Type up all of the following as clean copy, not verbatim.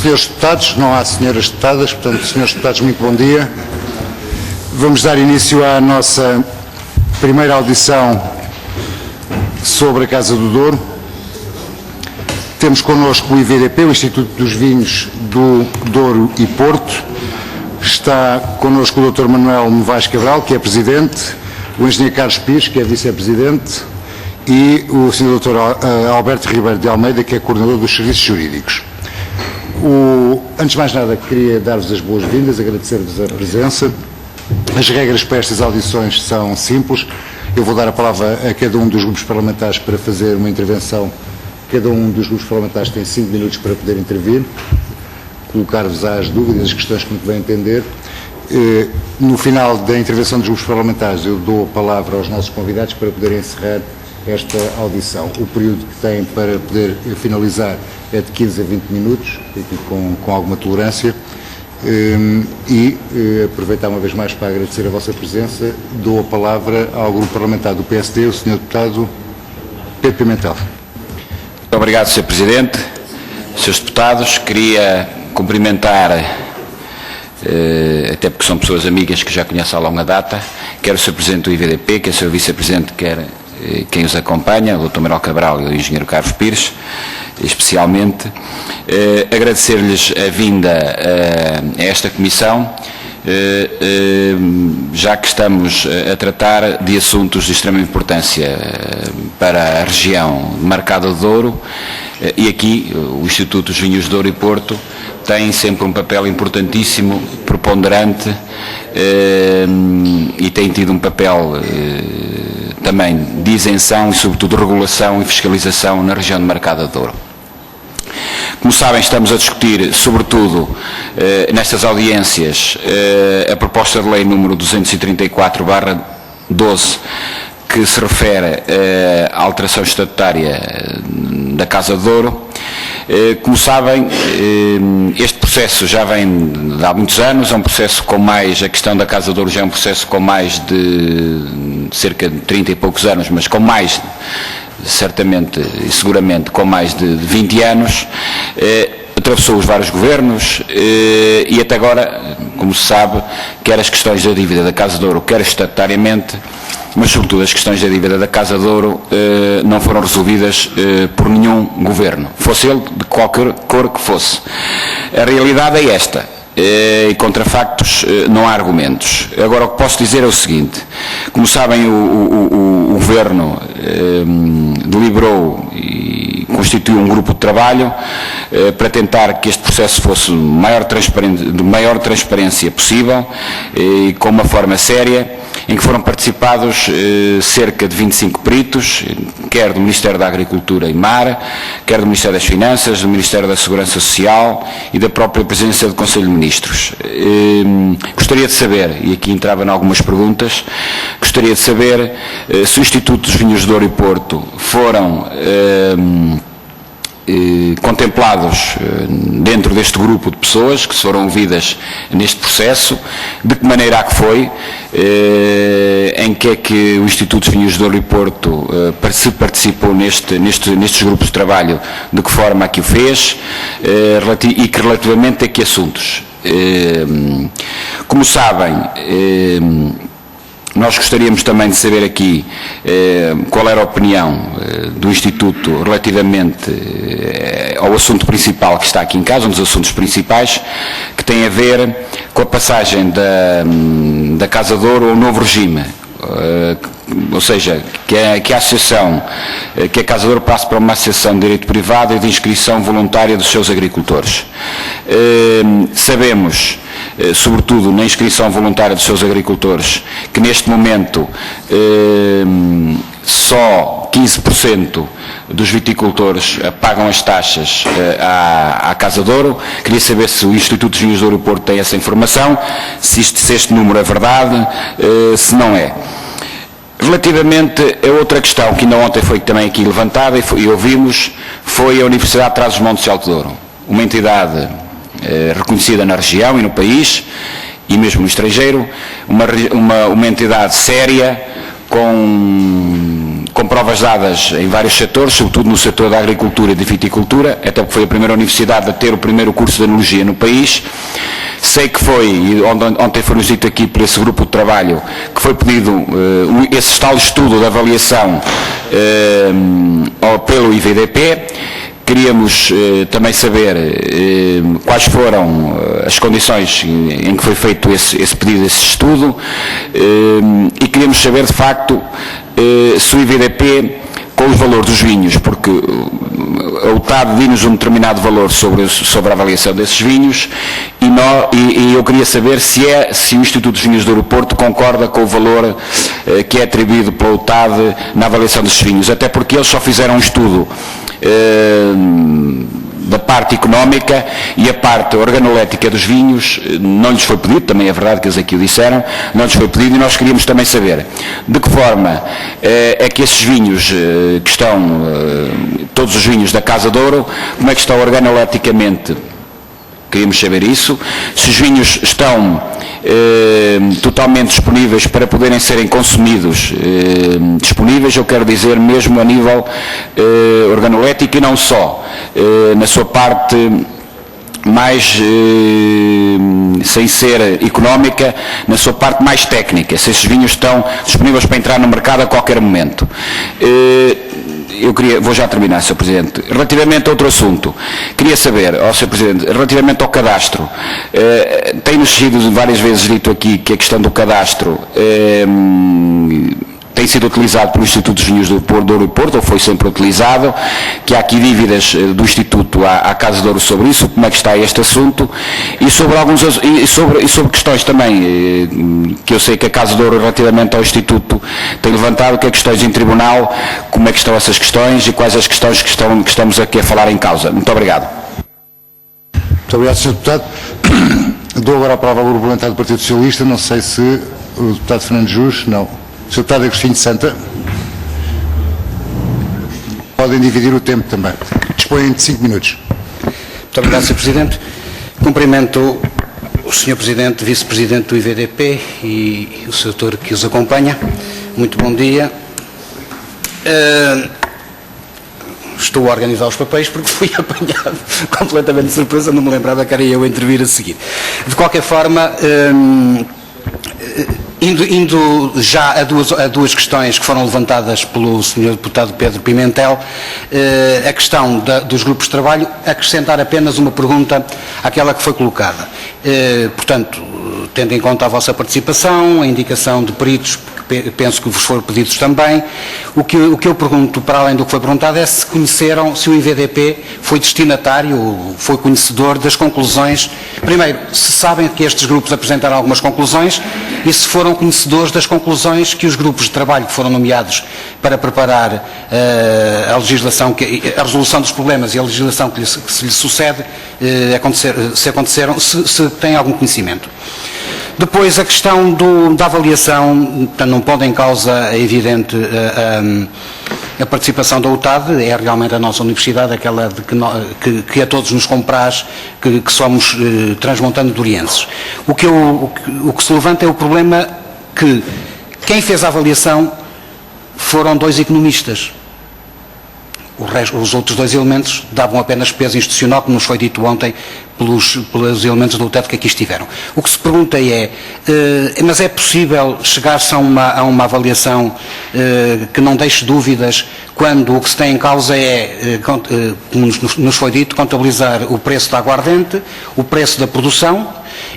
Senhores deputados, não há senhoras deputadas, portanto, senhores deputados, muito bom dia. Vamos dar início à nossa primeira audição sobre a Casa do Douro. Temos connosco o IVDP, o Instituto dos Vinhos do Douro e Porto. Está connosco o Dr. Manuel Novaes Cabral, que é Presidente, o Engenheiro Carlos Pires, que é Vice-Presidente, e o Sr. Dr. Alberto Ribeiro de Almeida, que é Coordenador dos Serviços Jurídicos. Antes de mais nada, queria dar-vos as boas-vindas, agradecer-vos a presença. As regras para estas audições são simples. Eu vou dar a palavra a cada um dos grupos parlamentares para fazer uma intervenção. Cada um dos grupos parlamentares tem 5 minutos para poder intervir, colocar-vos as dúvidas, as questões que muito bem entender. No final da intervenção dos grupos parlamentares, eu dou a palavra aos nossos convidados para poderem encerrar esta audição. O período que têm para poder finalizar é de 15 a 20 minutos, aqui com alguma tolerância. Aproveitar uma vez mais para agradecer a vossa presença. Dou a palavra ao grupo parlamentar do PSD, o Sr. Deputado Pedro Pimentel. Muito obrigado, Sr. Presidente. Srs. Deputados, queria cumprimentar, até porque são pessoas amigas que já conheço há longa data, quer o Sr. Presidente do IVDP, quer o Sr. Vice-Presidente, quer quem os acompanha, o Dr. Manuel Cabral e o Engenheiro Carlos Pires, especialmente. Agradecer-lhes a vinda a esta comissão, já que estamos a tratar de assuntos de extrema importância para a região de Marcada de Douro, e aqui o Instituto dos Vinhos de Douro e Porto tem sempre um papel importantíssimo, preponderante, e tem tido um papel também de isenção e sobretudo de regulação e fiscalização na região de Marcada de Douro. Como sabem, estamos a discutir, sobretudo, nestas audiências, a proposta de lei número 234/12, que se refere à alteração estatutária da Casa de Douro. Como sabem, este processo já vem de há muitos anos, é um processo com mais, a questão da Casa de Douro já é um processo com mais de cerca de 30 e poucos anos, mas com mais, certamente e seguramente com mais de 20 anos, atravessou os vários governos e até agora, como se sabe, quer as questões da dívida da Casa de Douro, quer estatutariamente, mas sobretudo as questões da dívida da Casa de Douro não foram resolvidas por nenhum governo, fosse ele de qualquer cor que fosse. A realidade é esta. E contra factos não há argumentos. Agora, o que posso dizer é o seguinte: como sabem, o Governo deliberou e constituiu um grupo de trabalho para tentar que este processo fosse de maior transparência possível e com uma forma séria, em que foram participados cerca de 25 peritos, quer do Ministério da Agricultura e Mar, quer do Ministério das Finanças, do Ministério da Segurança Social e da própria Presidência do Conselho de Ministros. Gostaria de saber, e aqui entrava em algumas perguntas, gostaria de saber se o Instituto dos Vinhos de Douro e Porto foram contemplados dentro deste grupo de pessoas que se foram ouvidas neste processo, de que maneira é que foi, em que é que o Instituto dos Vinhos de Douro e Porto se participou nestes grupos de trabalho, de que forma é que o fez, e que relativamente a que assuntos. Como sabem, nós gostaríamos também de saber aqui qual era a opinião do Instituto relativamente ao assunto principal que está aqui em causa, um dos assuntos principais, que tem a ver com a passagem da Casa de Douro ao novo regime. Ou seja, que a associação, que a Casa de Douro passe para uma associação de direito privado e de inscrição voluntária dos seus agricultores. Sabemos, sobretudo na inscrição voluntária dos seus agricultores, que neste momento só 15% dos viticultores pagam as taxas à Casa de Douro. Queria saber se o Instituto dos Vinhos de Douro e Porto tem essa informação, se este número é verdade, se não é. Relativamente a outra questão que ainda ontem foi também aqui levantada e ouvimos, foi a Universidade de Trás-os-Montes de Alto Douro, uma entidade reconhecida na região e no país, e mesmo no estrangeiro, uma entidade séria, com com provas dadas em vários setores, sobretudo no setor da agricultura e da viticultura, até porque foi a primeira universidade a ter o primeiro curso de enologia no país. Sei que foi, e ontem foi-nos dito aqui por esse grupo de trabalho, que foi pedido esse tal estudo de avaliação pelo IVDP. Queríamos também saber quais foram as condições em que foi feito esse pedido, esse estudo, e queríamos saber de facto se o IVDP, com os valores dos vinhos, porque a UTAD diz-nos um determinado valor sobre a avaliação desses vinhos, e eu queria saber se o Instituto dos Vinhos do Aeroporto concorda com o valor que é atribuído pela UTAD na avaliação desses vinhos, até porque eles só fizeram um estudo da parte económica, e a parte organolética dos vinhos não lhes foi pedido, também é verdade que eles aqui o disseram, não lhes foi pedido, e nós queríamos também saber de que forma é que esses vinhos que estão, todos os vinhos da Casa de Ouro, como é que estão organoleticamente. Queríamos saber isso, se os vinhos estão totalmente disponíveis para poderem serem consumidos, disponíveis, eu quero dizer mesmo a nível organolético, e não só, na sua parte mais, sem ser económica, na sua parte mais técnica, se esses vinhos estão disponíveis para entrar no mercado a qualquer momento. Vou já terminar, Sr. Presidente. Relativamente a outro assunto, queria saber, Sr. Presidente, relativamente ao cadastro, tem-nos sido várias vezes dito aqui que a questão do cadastro tem sido utilizado pelo Instituto dos Vinhos do Aeroporto, ou foi sempre utilizado, que há aqui dívidas do Instituto à Casa de Ouro sobre isso, como é que está este assunto, e sobre questões também, que eu sei que a Casa de Ouro, relativamente ao Instituto, tem levantado, que é questões em tribunal, como é que estão essas questões e quais as questões que estamos aqui a falar em causa. Muito obrigado. Muito obrigado, Sr. Deputado. Dou agora a palavra ao grupo parlamentar do Partido Socialista, não sei se o Deputado Fernando Jus, não. Sr. Deputado Agostinho Santa. Podem dividir o tempo também. Dispõem de 5 minutos. Muito obrigado, Sr. Presidente. Cumprimento o Sr. Presidente, Vice-Presidente do IVDP e o setor que os acompanha. Muito bom dia. Estou a organizar os papéis porque fui apanhado completamente de surpresa, não me lembrava que era eu a intervir a seguir. De qualquer forma, indo já a duas questões que foram levantadas pelo Sr. Deputado Pedro Pimentel, a questão dos grupos de trabalho, acrescentar apenas uma pergunta àquela que foi colocada. Portanto, tendo em conta a vossa participação, a indicação de peritos, que penso que vos foram pedidos também, o que eu pergunto, para além do que foi perguntado, é se conheceram, se o IVDP foi destinatário, foi conhecedor das conclusões. Primeiro, se sabem que estes grupos apresentaram algumas conclusões e se foram conhecedores das conclusões que os grupos de trabalho que foram nomeados para preparar a legislação, a resolução dos problemas e a legislação que se lhe sucede, se têm algum conhecimento. Depois, a questão da avaliação, não pode em causa, é evidente, a participação da UTAD, é realmente a nossa universidade, aquela que a todos nos compraz, que somos transmontano dorienses. O que se levanta é o problema que quem fez a avaliação foram 2 economistas. Os outros 2 elementos davam apenas peso institucional, como nos foi dito ontem pelos elementos da UTAD que aqui estiveram. O que se pergunta mas é possível chegar-se a uma avaliação que não deixe dúvidas quando o que se tem em causa é, como nos foi dito, contabilizar o preço da aguardente, o preço da produção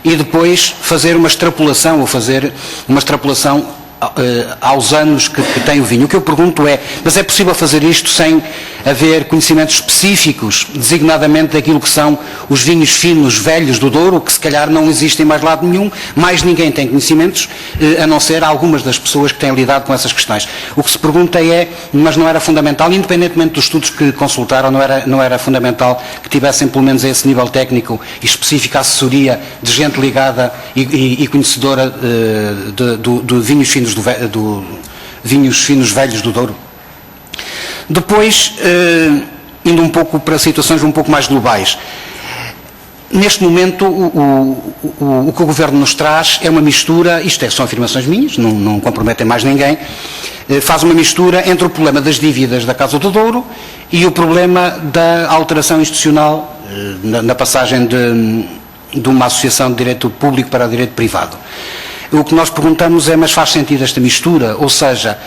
e depois fazer uma extrapolação, aos anos que tem o vinho. O que eu pergunto é, mas é possível fazer isto sem haver conhecimentos específicos, designadamente daquilo que são os vinhos finos velhos do Douro, que se calhar não existem em mais lado nenhum, mais ninguém tem conhecimentos, a não ser algumas das pessoas que têm lidado com essas questões. O que se pergunta é, mas não era fundamental, independentemente dos estudos que consultaram, não era fundamental que tivessem pelo menos a esse nível técnico e específica assessoria de gente ligada e conhecedora de vinhos finos vinhos finos velhos do Douro. Depois, indo um pouco para situações um pouco mais globais, Neste momento, o que o Governo nos traz é uma mistura, são afirmações minhas, não comprometem mais ninguém, faz uma mistura entre o problema das dívidas da Casa do Douro e o problema da alteração institucional na passagem de uma associação de direito público para direito privado. O que nós perguntamos é, mas faz sentido esta mistura? Ou seja,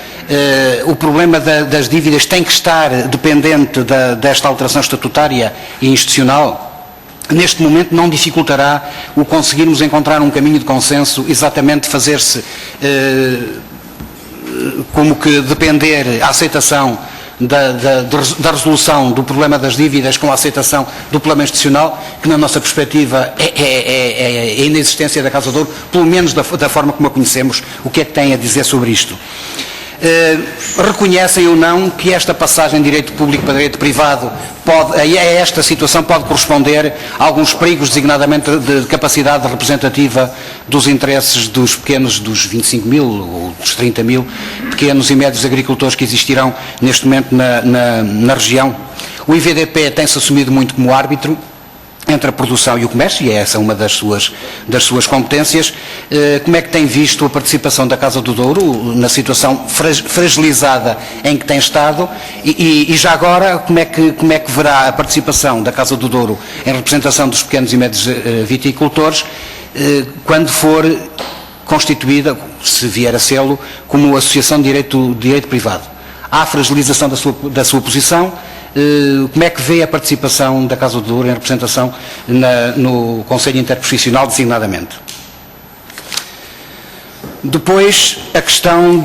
o problema das dívidas tem que estar dependente desta alteração estatutária e institucional? Neste momento não dificultará o conseguirmos encontrar um caminho de consenso, exatamente fazer-se como que depender a aceitação da resolução do problema das dívidas com a aceitação do problema institucional, que na nossa perspectiva é a inexistência da Casa do Douro, pelo menos da forma como a conhecemos. O que é que tem a dizer sobre isto? Reconhecem ou não que esta passagem de direito público para direito privado esta situação pode corresponder a alguns perigos, designadamente de capacidade representativa dos interesses dos pequenos, dos 25 mil ou dos 30 mil pequenos e médios agricultores que existirão neste momento na região. O IVDP tem-se assumido muito como árbitro entre a produção e o comércio, e é essa uma das suas competências. Como é que tem visto a participação da Casa do Douro na situação fragilizada em que tem estado e já agora como é que verá a participação da Casa do Douro em representação dos pequenos e médios viticultores quando for constituída, se vier a sê-lo, como associação de direito privado? Há fragilização da sua posição? Como é que vê a participação da Casa do Douro em representação no Conselho Interprofissional, designadamente? Depois, a questão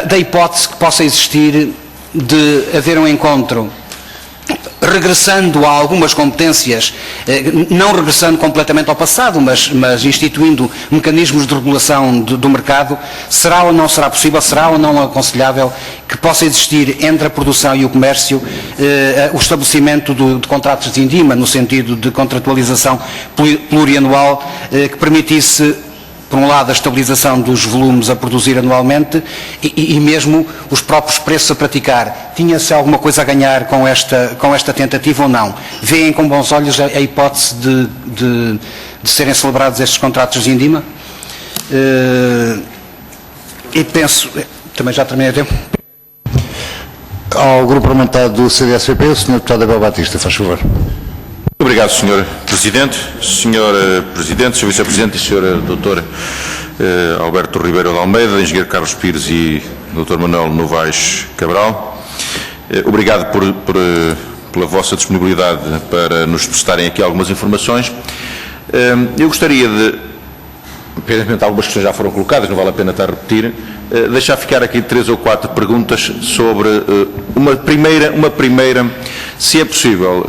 da hipótese que possa existir de haver um encontro regressando a algumas competências, não regressando completamente ao passado, mas instituindo mecanismos de regulação do mercado. Será ou não será possível, será ou não aconselhável que possa existir entre a produção e o comércio o estabelecimento de contratos de INDIMA, no sentido de contratualização plurianual, que permitisse, por um lado, a estabilização dos volumes a produzir anualmente e mesmo os próprios preços a praticar. Tinha-se alguma coisa a ganhar com esta tentativa ou não? Veem com bons olhos a hipótese de serem celebrados estes contratos de INDIMA? E penso... Também já terminei o tempo. Ao grupo parlamentar do CDS-PP, o Sr. Deputado Abel Batista, faz favor. Obrigado, Sr. Presidente. Sr. Presidente, Sr. Vice-Presidente e Sr. Dr. Alberto Ribeiro de Almeida, Engenheiro Carlos Pires e Dr. Manuel Novaes Cabral. Obrigado pela vossa disponibilidade para nos prestarem aqui algumas informações. Eu gostaria de, evidentemente algumas questões já foram colocadas, não vale a pena estar a repetir, deixar ficar aqui 3 ou 4 perguntas sobre uma primeira, se é possível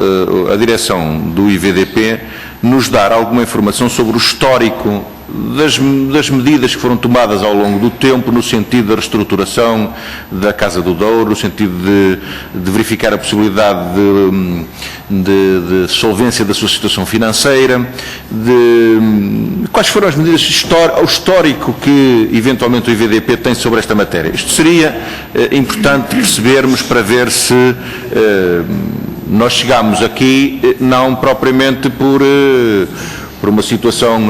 a direção do IVDP nos dar alguma informação sobre o histórico das medidas que foram tomadas ao longo do tempo no sentido da reestruturação da Casa do Douro, no sentido de verificar a possibilidade de solvência da sua situação financeira, quais foram as medidas, o histórico que eventualmente o IVDP tem sobre esta matéria. Isto seria importante percebermos para ver se nós chegamos aqui não propriamente por uma situação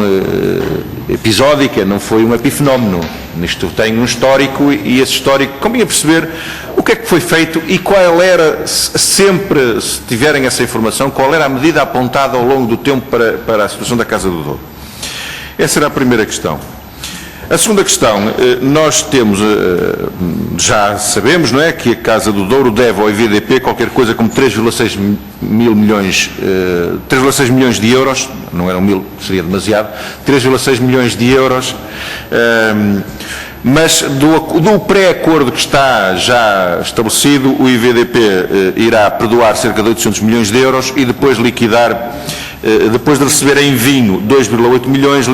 episódica, não foi um epifenómeno. Isto tem um histórico e esse histórico convinha perceber o que é que foi feito e qual era, sempre, se tiverem essa informação, qual era a medida apontada ao longo do tempo para a situação da Casa do Douro. Essa era a primeira questão. A segunda questão, nós temos, já sabemos, não é, que a Casa do Douro deve ao IVDP qualquer coisa como 3,6 milhões de euros, não eram 1.000, seria demasiado, 3,6 milhões de euros, mas do pré-acordo que está já estabelecido, o IVDP irá perdoar cerca de 800 milhões de euros e depois liquidar, depois de receber em vinho 2,8 milhões,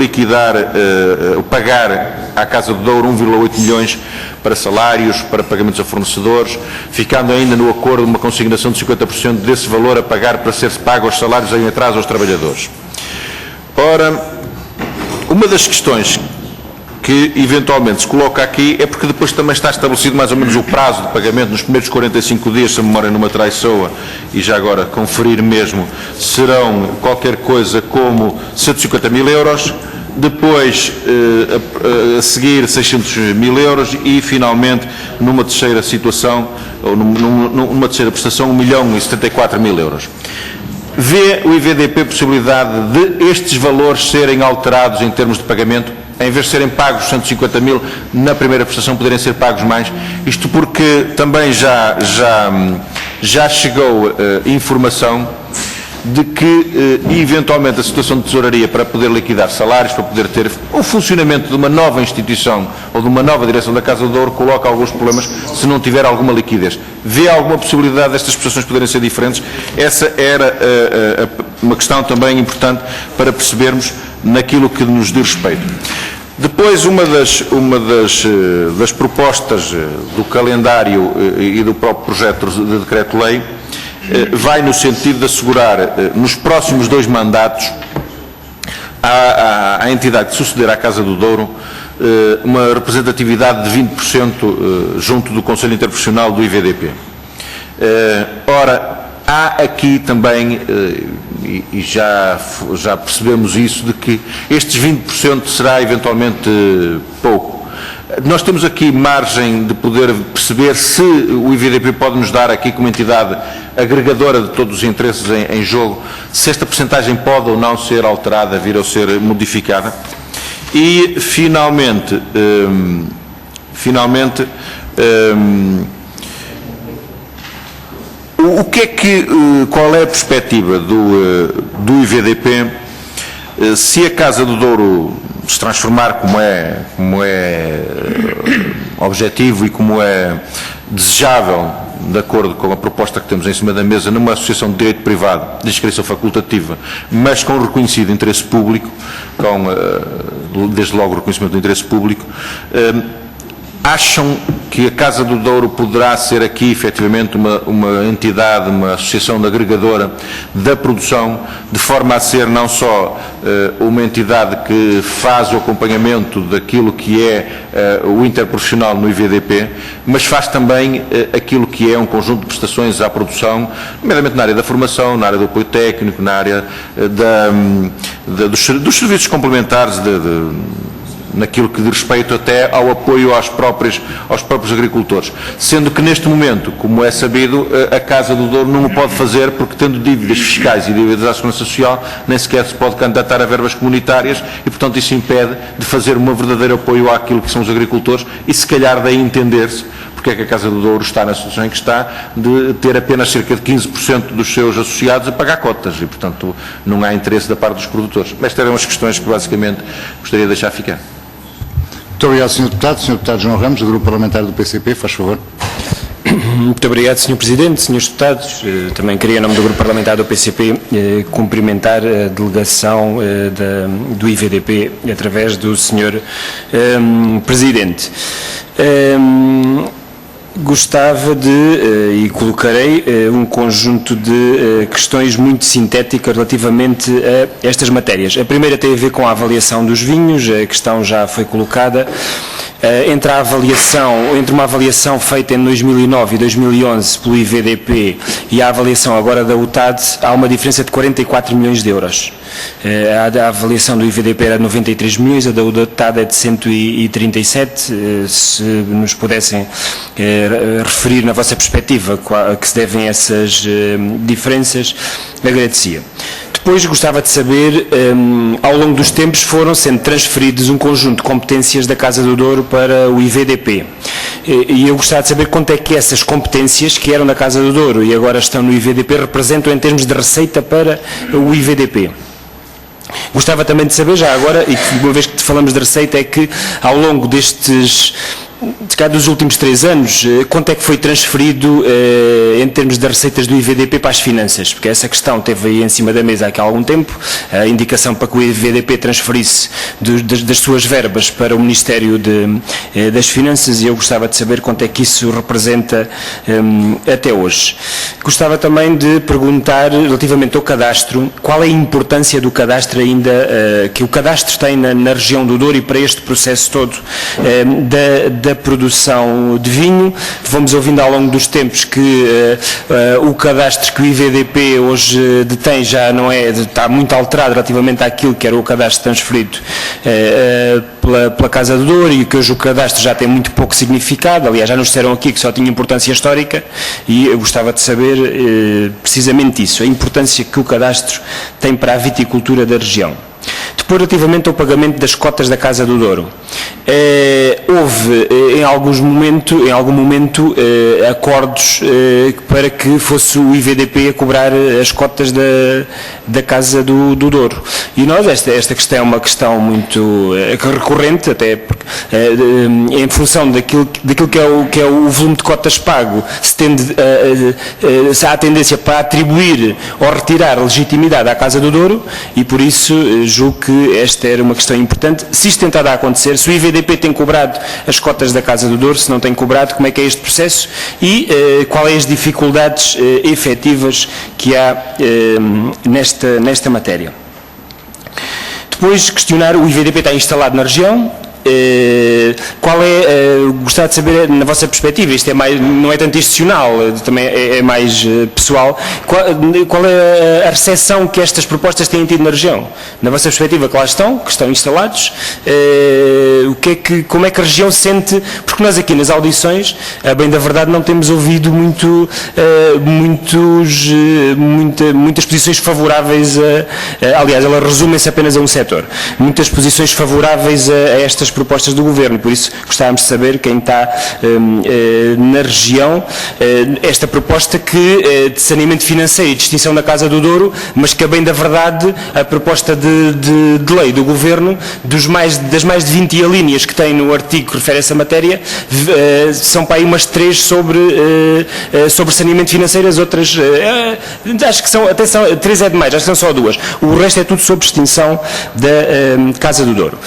pagar à Casa do Douro 1,8 milhões para salários, para pagamentos a fornecedores, ficando ainda no acordo uma consignação de 50% desse valor a pagar para ser pago aos salários em atraso aos trabalhadores. Ora, uma das questões que eventualmente se coloca aqui é porque depois também está estabelecido mais ou menos o prazo de pagamento nos primeiros 45 dias, se a memória não me traiçoa, e já agora conferir mesmo, serão qualquer coisa como 150 mil euros, depois a seguir 600 mil euros e finalmente numa terceira situação, ou numa terceira prestação, 1.074.000 euros. Vê o IVDP possibilidade de estes valores serem alterados em termos de pagamento, em vez de serem pagos 150 mil na primeira prestação, poderem ser pagos mais? Isto porque também já chegou informação de que, eventualmente, a situação de tesouraria para poder liquidar salários, para poder ter o funcionamento de uma nova instituição ou de uma nova direção da Casa do Douro, coloca alguns problemas se não tiver alguma liquidez. Vê alguma possibilidade destas prestações poderem ser diferentes? Essa era uma questão também importante para percebermos naquilo que nos diz respeito. Depois, uma das propostas do calendário e do próprio projeto de decreto-lei vai no sentido de assegurar nos próximos 2 mandatos à entidade que suceder à Casa do Douro uma representatividade de 20% junto do Conselho Interprofissional do IVDP. Ora, há aqui também, e já percebemos isso, de que estes 20% será eventualmente pouco. Nós temos aqui margem de poder perceber se o IVDP pode nos dar aqui como entidade agregadora de todos os interesses em jogo, se esta percentagem pode ou não ser alterada, vir a ser modificada. E, finalmente, qual é a perspectiva do IVDP se a Casa do Douro se transformar, como é objetivo e como é desejável, de acordo com a proposta que temos em cima da mesa, numa associação de direito privado de inscrição facultativa, mas com reconhecido interesse público, desde logo o reconhecimento do interesse público, acham que a Casa do Douro poderá ser aqui efetivamente uma entidade, uma associação de agregadora da produção, de forma a ser não só uma entidade que faz o acompanhamento daquilo que é o interprofissional no IVDP, mas faz também aquilo que é um conjunto de prestações à produção, nomeadamente na área da formação, na área do apoio técnico, na área dos serviços complementares naquilo que diz respeito até ao apoio aos próprios agricultores. Sendo que neste momento, como é sabido, a Casa do Douro não o pode fazer porque, tendo dívidas fiscais e dívidas à Segurança Social, nem sequer se pode candidatar a verbas comunitárias e, portanto, isso impede de fazer um verdadeiro apoio àquilo que são os agricultores e, se calhar, daí entender-se porque é que a Casa do Douro está na situação em que está, de ter apenas cerca de 15% dos seus associados a pagar cotas e, portanto, não há interesse da parte dos produtores. Estas eram as questões que, basicamente, gostaria de deixar ficar. Muito obrigado, Sr. Deputado. Sr. Deputado João Ramos, do Grupo Parlamentar do PCP, faz favor. Muito obrigado, Sr. Presidente, Srs. Deputados. Também queria, em nome do Grupo Parlamentar do PCP, cumprimentar a delegação do IVDP através do Sr. Presidente. Gostava de, e colocarei, um conjunto de questões muito sintéticas relativamente a estas matérias. A primeira tem a ver com a avaliação dos vinhos, a questão já foi colocada. Entre uma avaliação feita em 2009 e 2011 pelo IVDP e a avaliação agora da UTAD, há uma diferença de 44 milhões de euros. A avaliação do IVDP era de 93 milhões, a da UTAD é de 137. Se nos pudessem referir na vossa perspectiva a que se devem essas diferenças, agradecia. Depois gostava de saber, ao longo dos tempos foram sendo transferidos um conjunto de competências da Casa do Douro para o IVDP. E eu gostava de saber quanto é que essas competências que eram da Casa do Douro e agora estão no IVDP representam em termos de receita para o IVDP. Gostava também de saber, já agora, e uma vez que falamos de receita, é que ao longo destes se calhar dos últimos 3 anos, quanto é que foi transferido em termos das receitas do IVDP para as finanças? Porque essa questão teve aí em cima da mesa há algum tempo, a indicação para que o IVDP transferisse das suas verbas para o Ministério das Finanças, e eu gostava de saber quanto é que isso representa até hoje. Gostava também de perguntar, relativamente ao cadastro, qual é a importância do cadastro ainda, que o cadastro tem na região do Douro e para este processo todo da produção de vinho. Vamos ouvindo ao longo dos tempos que o cadastro que o IVDP hoje detém já não é, está muito alterado relativamente àquilo que era o cadastro transferido pela Casa do Douro, e que hoje o cadastro já tem muito pouco significado. Aliás, já nos disseram aqui que só tinha importância histórica, e eu gostava de saber precisamente isso, a importância que o cadastro tem para a viticultura da região. Depois, relativamente ao pagamento das cotas da Casa do Douro, houve em algum momento acordos para que fosse o IVDP a cobrar as cotas da Casa do Douro. E nós, esta questão é uma questão muito recorrente, até porque, em função daquilo que é o volume de cotas pago, se há tendência para atribuir ou retirar legitimidade à Casa do Douro, e por isso julgo que esta era uma questão importante. Se isto tentar a acontecer, se o IVDP tem cobrado as cotas da Casa do Douro, se não tem cobrado, como é que é este processo e quais as dificuldades efetivas que há nesta matéria. Depois, questionar, o IVDP está instalado na região. Gostava de saber, na vossa perspectiva, isto não é tanto institucional, também é mais pessoal, qual é a recepção que estas propostas têm tido na região? Na vossa perspectiva, que lá estão, que estão instalados, como é que a região sente, porque nós aqui nas audições, a bem da verdade, não temos ouvido muitas posições favoráveis, aliás, elas resumem-se apenas a um setor, muitas posições favoráveis a estas propostas do Governo, por isso gostávamos de saber quem está na região, esta proposta de saneamento financeiro e de extinção da Casa do Douro, mas que a bem da verdade a proposta de lei do Governo, das mais de 20 alíneas que tem no artigo que refere a essa matéria, são para aí umas 3 sobre saneamento financeiro, as outras acho que são 3 é demais, acho que são só 2, o resto é tudo sobre extinção da Casa do Douro.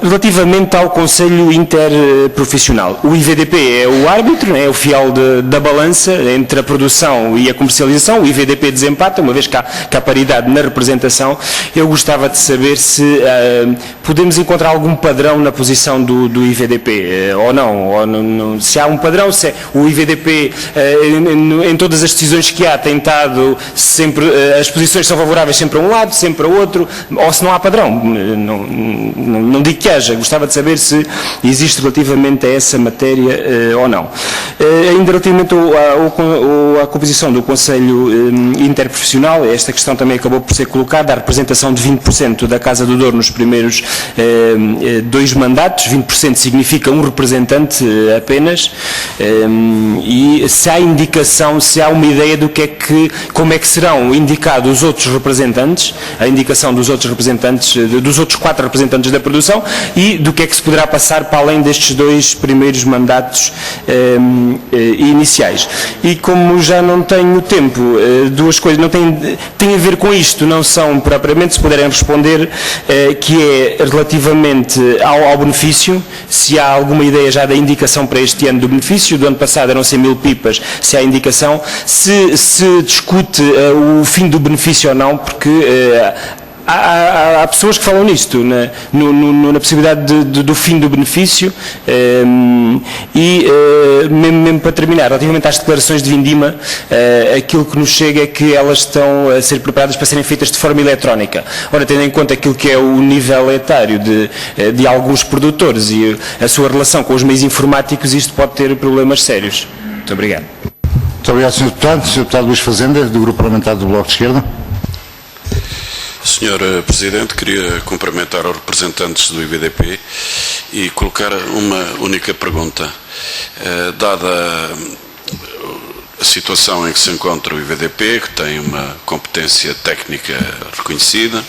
Relativamente ao Conselho Interprofissional, o IVDP é o árbitro, é o fiel da balança entre a produção e a comercialização. O IVDP desempata, uma vez que há paridade na representação. Eu gostava de saber se podemos encontrar algum padrão na posição do IVDP ou não, se há um padrão, se o IVDP em todas as decisões que há tem estado sempre, as posições são favoráveis sempre a um lado, sempre a outro, ou se não há padrão. Não digo que haja, gostava de saber se existe relativamente a essa matéria ou não. Ainda relativamente à composição do Conselho Interprofissional, esta questão também acabou por ser colocada, a representação de 20% da Casa do Douro nos primeiros 2 mandatos, 20% significa um representante apenas, e se há indicação, se há uma ideia como é que serão indicados os outros representantes, a indicação dos outros representantes, dos outros 4 representantes da produção, e do que é que se poderá passar para além destes 2 primeiros mandatos iniciais. E como já não tenho tempo, 2 coisas não têm a ver com isto, não são propriamente, se puderem responder, que é relativamente ao benefício, se há alguma ideia já da indicação para este ano do benefício, do ano passado eram 100 mil pipas, se há indicação, se discute o fim do benefício ou não, porque há pessoas que falam nisto, na possibilidade do fim do benefício, e mesmo para terminar, relativamente às declarações de vindima, aquilo que nos chega é que elas estão a ser preparadas para serem feitas de forma eletrónica. Ora, tendo em conta aquilo que é o nível etário de alguns produtores e a sua relação com os meios informáticos, isto pode ter problemas sérios. Muito obrigado. Muito obrigado, Sr. Deputado. Sr. Deputado Luís Fazenda, do Grupo Parlamentar do Bloco de Esquerda. Sr. Presidente, queria cumprimentar os representantes do IVDP e colocar uma única pergunta. Dada a situação em que se encontra o IVDP, que tem uma competência técnica reconhecida,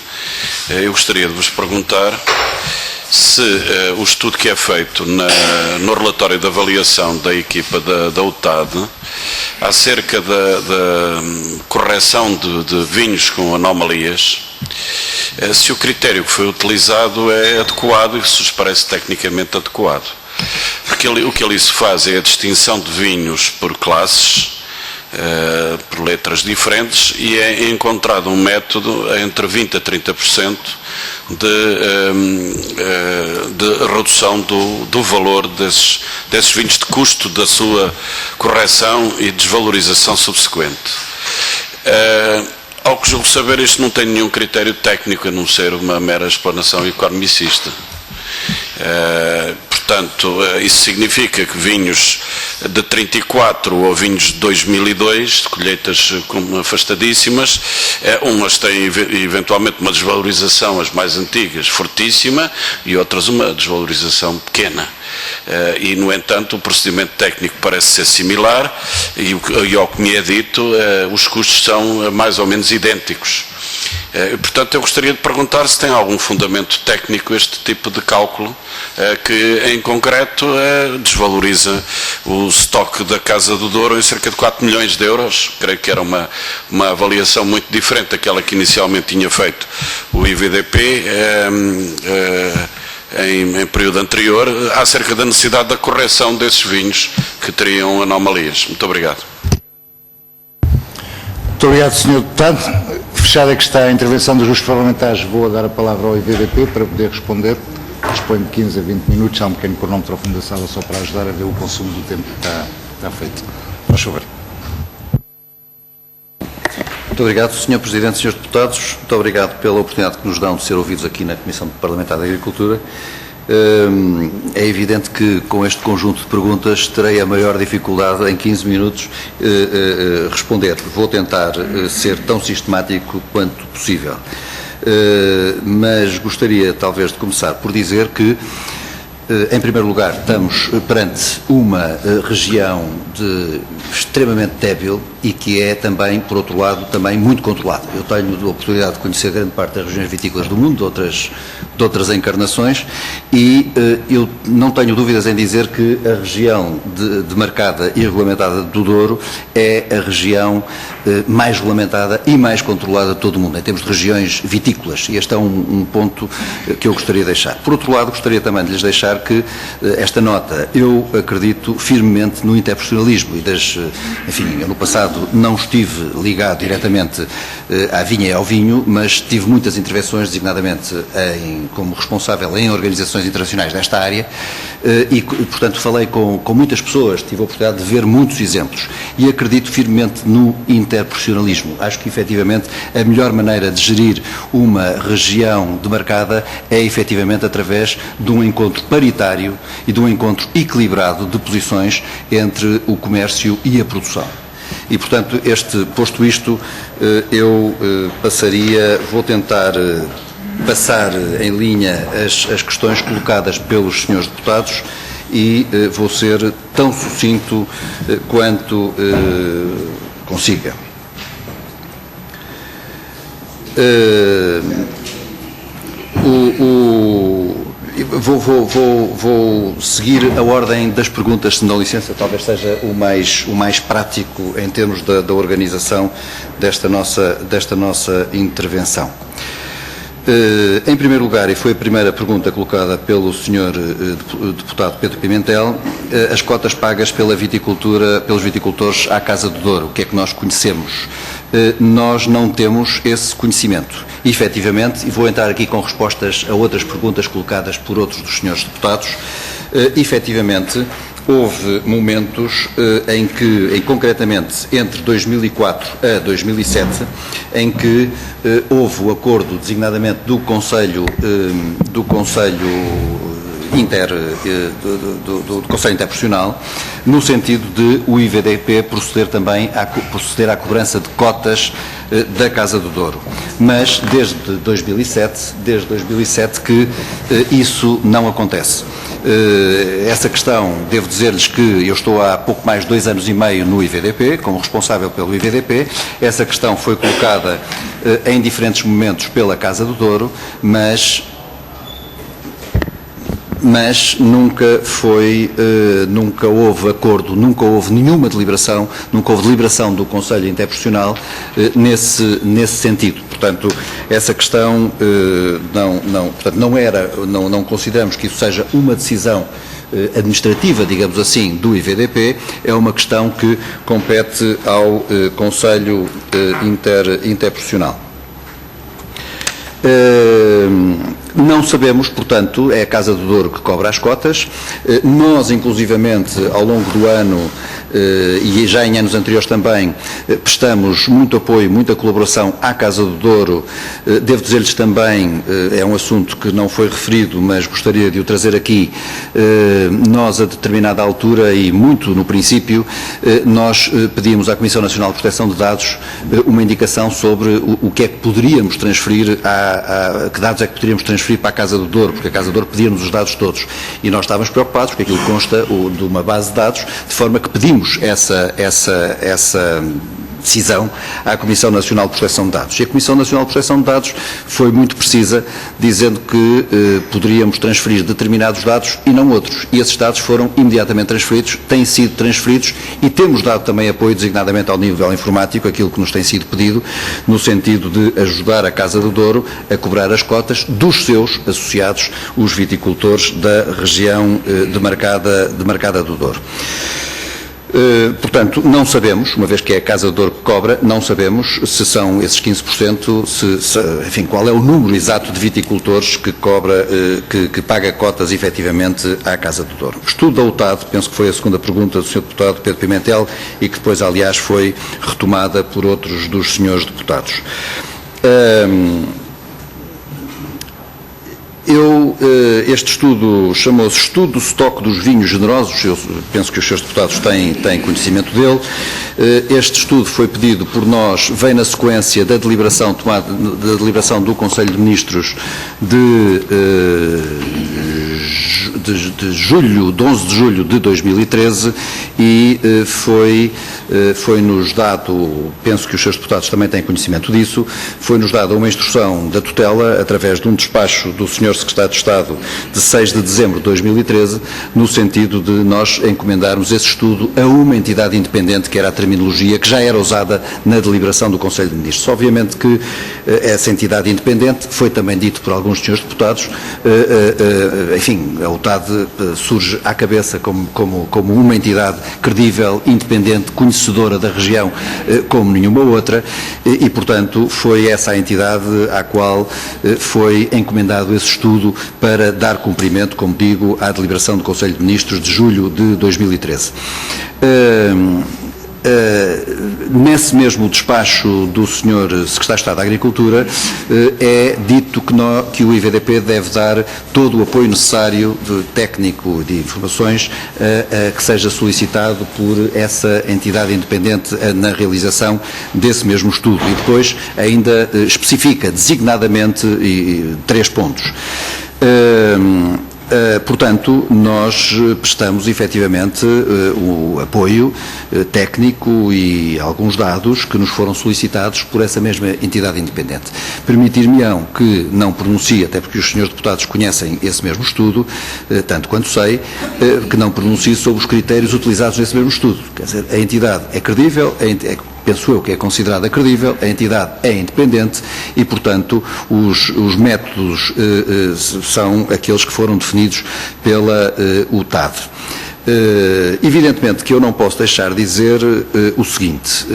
eu gostaria de vos perguntar se o estudo que é feito no relatório de avaliação da equipa da UTAD acerca da correção de vinhos com anomalias, se o critério que foi utilizado é adequado e se os parece tecnicamente adequado. Porque o que ali se faz é a distinção de vinhos por classes, por letras diferentes, e é encontrado um método entre 20% a 30% de redução do valor desses vinhos, de custo da sua correção e desvalorização subsequente. Ao que julgo saber, isto não tem nenhum critério técnico, a não ser uma mera explanação economicista. Portanto, isso significa que vinhos de 34 ou vinhos de 2002, de colheitas afastadíssimas, umas têm eventualmente uma desvalorização, as mais antigas, fortíssima, e outras uma desvalorização pequena. E, no entanto, o procedimento técnico parece ser similar e ao que me é dito, os custos são mais ou menos idênticos. Portanto, eu gostaria de perguntar se tem algum fundamento técnico este tipo de cálculo, que em concreto desvaloriza o estoque da Casa do Douro em cerca de 4 milhões de euros. Creio que era uma avaliação muito diferente daquela que inicialmente tinha feito o IVDP em período anterior, acerca da necessidade da correção desses vinhos que teriam anomalias. Muito obrigado. Muito obrigado, Sr. Deputado. Fechada que está a intervenção dos grupos parlamentares, vou dar a palavra ao IVDP para poder responder. Dispõe de 15 a 20 minutos. Há um pequeno cronómetro ao fundo da sala só para ajudar a ver o consumo do tempo que está feito. Faz favor. Muito obrigado, Sr. Presidente, Srs. Deputados. Muito obrigado pela oportunidade que nos dão de ser ouvidos aqui na Comissão Parlamentar da Agricultura. É evidente que com este conjunto de perguntas terei a maior dificuldade em 15 minutos responder. Vou tentar ser tão sistemático quanto possível. Mas gostaria talvez de começar por dizer que, em primeiro lugar, estamos perante uma região extremamente débil e que é também, por outro lado, também muito controlada. Eu tenho a oportunidade de conhecer grande parte das regiões vitícolas do mundo, de outras encarnações, e eu não tenho dúvidas em dizer que a região demarcada e regulamentada do Douro é a região mais regulamentada e mais controlada de todo o mundo, em termos de regiões vitícolas, e este é um ponto que eu gostaria de deixar. Por outro lado, gostaria também de lhes deixar que esta nota, eu acredito firmemente no interprofissionalismo e enfim, eu no passado não estive ligado diretamente à vinha e ao vinho, mas tive muitas intervenções, designadamente como responsável em organizações internacionais desta área, e portanto falei com muitas pessoas, tive a oportunidade de ver muitos exemplos e acredito firmemente no interprofissionalismo. Acho que efetivamente a melhor maneira de gerir uma região demarcada é efetivamente através de um encontro paritário e de um encontro equilibrado de posições entre o comércio e a produção. E, portanto, posto isto, eu vou tentar passar em linha as questões colocadas pelos senhores deputados e vou ser tão sucinto quanto consiga. Vou seguir a ordem das perguntas, se me dão licença, talvez seja o mais prático em termos da organização desta nossa intervenção. Em primeiro lugar, e foi a primeira pergunta colocada pelo Sr. Deputado Pedro Pimentel, as cotas pagas pelos viticultores à Casa do Douro, o que é que nós conhecemos? Nós não temos esse conhecimento. E, efetivamente, e vou entrar aqui com respostas a outras perguntas colocadas por outros dos senhores deputados, efetivamente, houve momentos concretamente, entre 2004 a 2007, em que houve o acordo, designadamente, do Conselho Interprofissional, no sentido de o IVDP proceder à cobrança de cotas da Casa do Douro. Mas desde 2007 que isso não acontece. Essa questão, devo dizer-lhes que eu estou há pouco mais de 2 anos e meio no IVDP, como responsável pelo IVDP. Essa questão foi colocada em diferentes momentos pela Casa do Douro, mas mas nunca houve acordo, nunca houve nenhuma deliberação, nunca houve deliberação do Conselho Interprofissional nesse sentido. Portanto, essa questão não consideramos que isso seja uma decisão administrativa, digamos assim, do IVDP, é uma questão que compete ao Conselho Interprofissional. Não sabemos, portanto, é a Casa do Douro que cobra as cotas. Nós, inclusivamente, ao longo do ano e já em anos anteriores também, prestamos muito apoio, muita colaboração à Casa do Douro. Devo dizer-lhes também, é um assunto que não foi referido, mas gostaria de o trazer aqui, nós a determinada altura e muito no princípio, nós pedimos à Comissão Nacional de Proteção de Dados uma indicação sobre o que é que poderíamos transferir, que dados é que poderíamos transferir para a Casa do Douro, porque a Casa do Douro pedia-nos os dados todos e nós estávamos preocupados, porque aquilo consta de uma base de dados, de forma que pedimos essa decisão à Comissão Nacional de Proteção de Dados. E a Comissão Nacional de Proteção de Dados foi muito precisa, dizendo que poderíamos transferir determinados dados e não outros. E esses dados foram imediatamente transferidos, têm sido transferidos e temos dado também apoio, designadamente ao nível informático, aquilo que nos tem sido pedido, no sentido de ajudar a Casa do Douro a cobrar as cotas dos seus associados, os viticultores da região demarcada do Douro. Portanto, não sabemos, uma vez que é a Casa do Douro que cobra, não sabemos se são esses 15%, enfim, qual é o número exato de viticultores que cobra, que paga cotas efetivamente à Casa do Douro. Estudo da UTAD, penso que foi a segunda pergunta do Sr. Deputado Pedro Pimentel e que depois, aliás, foi retomada por outros dos senhores deputados. Este estudo chamou-se Estudo do Estoque dos Vinhos Generosos, eu penso que os seus deputados têm conhecimento dele. Este estudo foi pedido por nós, vem na sequência da deliberação do Conselho de Ministros de julho, de 11 de julho de 2013 e foi-nos dado, penso que os seus deputados também têm conhecimento disso, foi-nos dada uma instrução da tutela, através de um despacho do Sr. Secretário de Estado de 6 de dezembro de 2013, no sentido de nós encomendarmos esse estudo a uma entidade independente, que era a terminologia que já era usada na deliberação do Conselho de Ministros. Obviamente que essa entidade independente, foi também dito por alguns senhores deputados, enfim, a UTAD surge à cabeça como uma entidade credível, independente, conhecedora da região como nenhuma outra e, portanto, foi essa a entidade à qual foi encomendado esse estudo para dar cumprimento, como digo, à deliberação do Conselho de Ministros de julho de 2013. Nesse mesmo despacho do Sr. Secretário de Estado da Agricultura é dito que o IVDP deve dar todo o apoio necessário técnico de informações que seja solicitado por essa entidade independente na realização desse mesmo estudo e depois ainda especifica designadamente 3 pontos. Portanto, nós prestamos efetivamente o apoio técnico e alguns dados que nos foram solicitados por essa mesma entidade independente. Permitir-me-ão que não pronuncie, até porque os senhores deputados conhecem esse mesmo estudo, tanto quanto sei, que não pronuncie sobre os critérios utilizados nesse mesmo estudo. Quer dizer, a entidade é credível, penso eu que é considerada credível, a entidade é independente e, portanto, os métodos são aqueles que foram definidos pela UTAD. Evidentemente que eu não posso deixar de dizer o seguinte.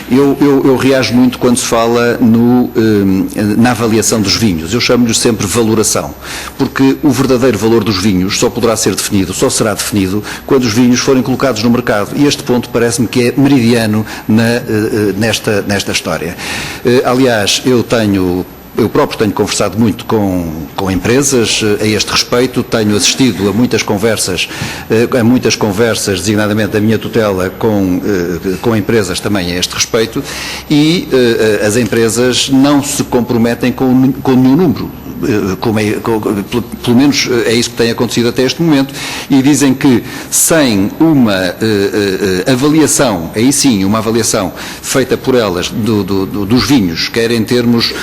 Eu reajo muito quando se fala na avaliação dos vinhos. Eu chamo-lhe sempre valoração, porque o verdadeiro valor dos vinhos só poderá ser definido, só será definido quando os vinhos forem colocados no mercado. E este ponto parece-me que é meridiano nesta história. Aliás, eu próprio tenho conversado muito com empresas a este respeito, tenho assistido a muitas conversas, designadamente da minha tutela, com empresas também a este respeito, e as empresas não se comprometem com nenhum número. pelo menos é isso que tem acontecido até este momento, e dizem que sem uma avaliação, aí sim, uma avaliação feita por elas dos vinhos, quer em termos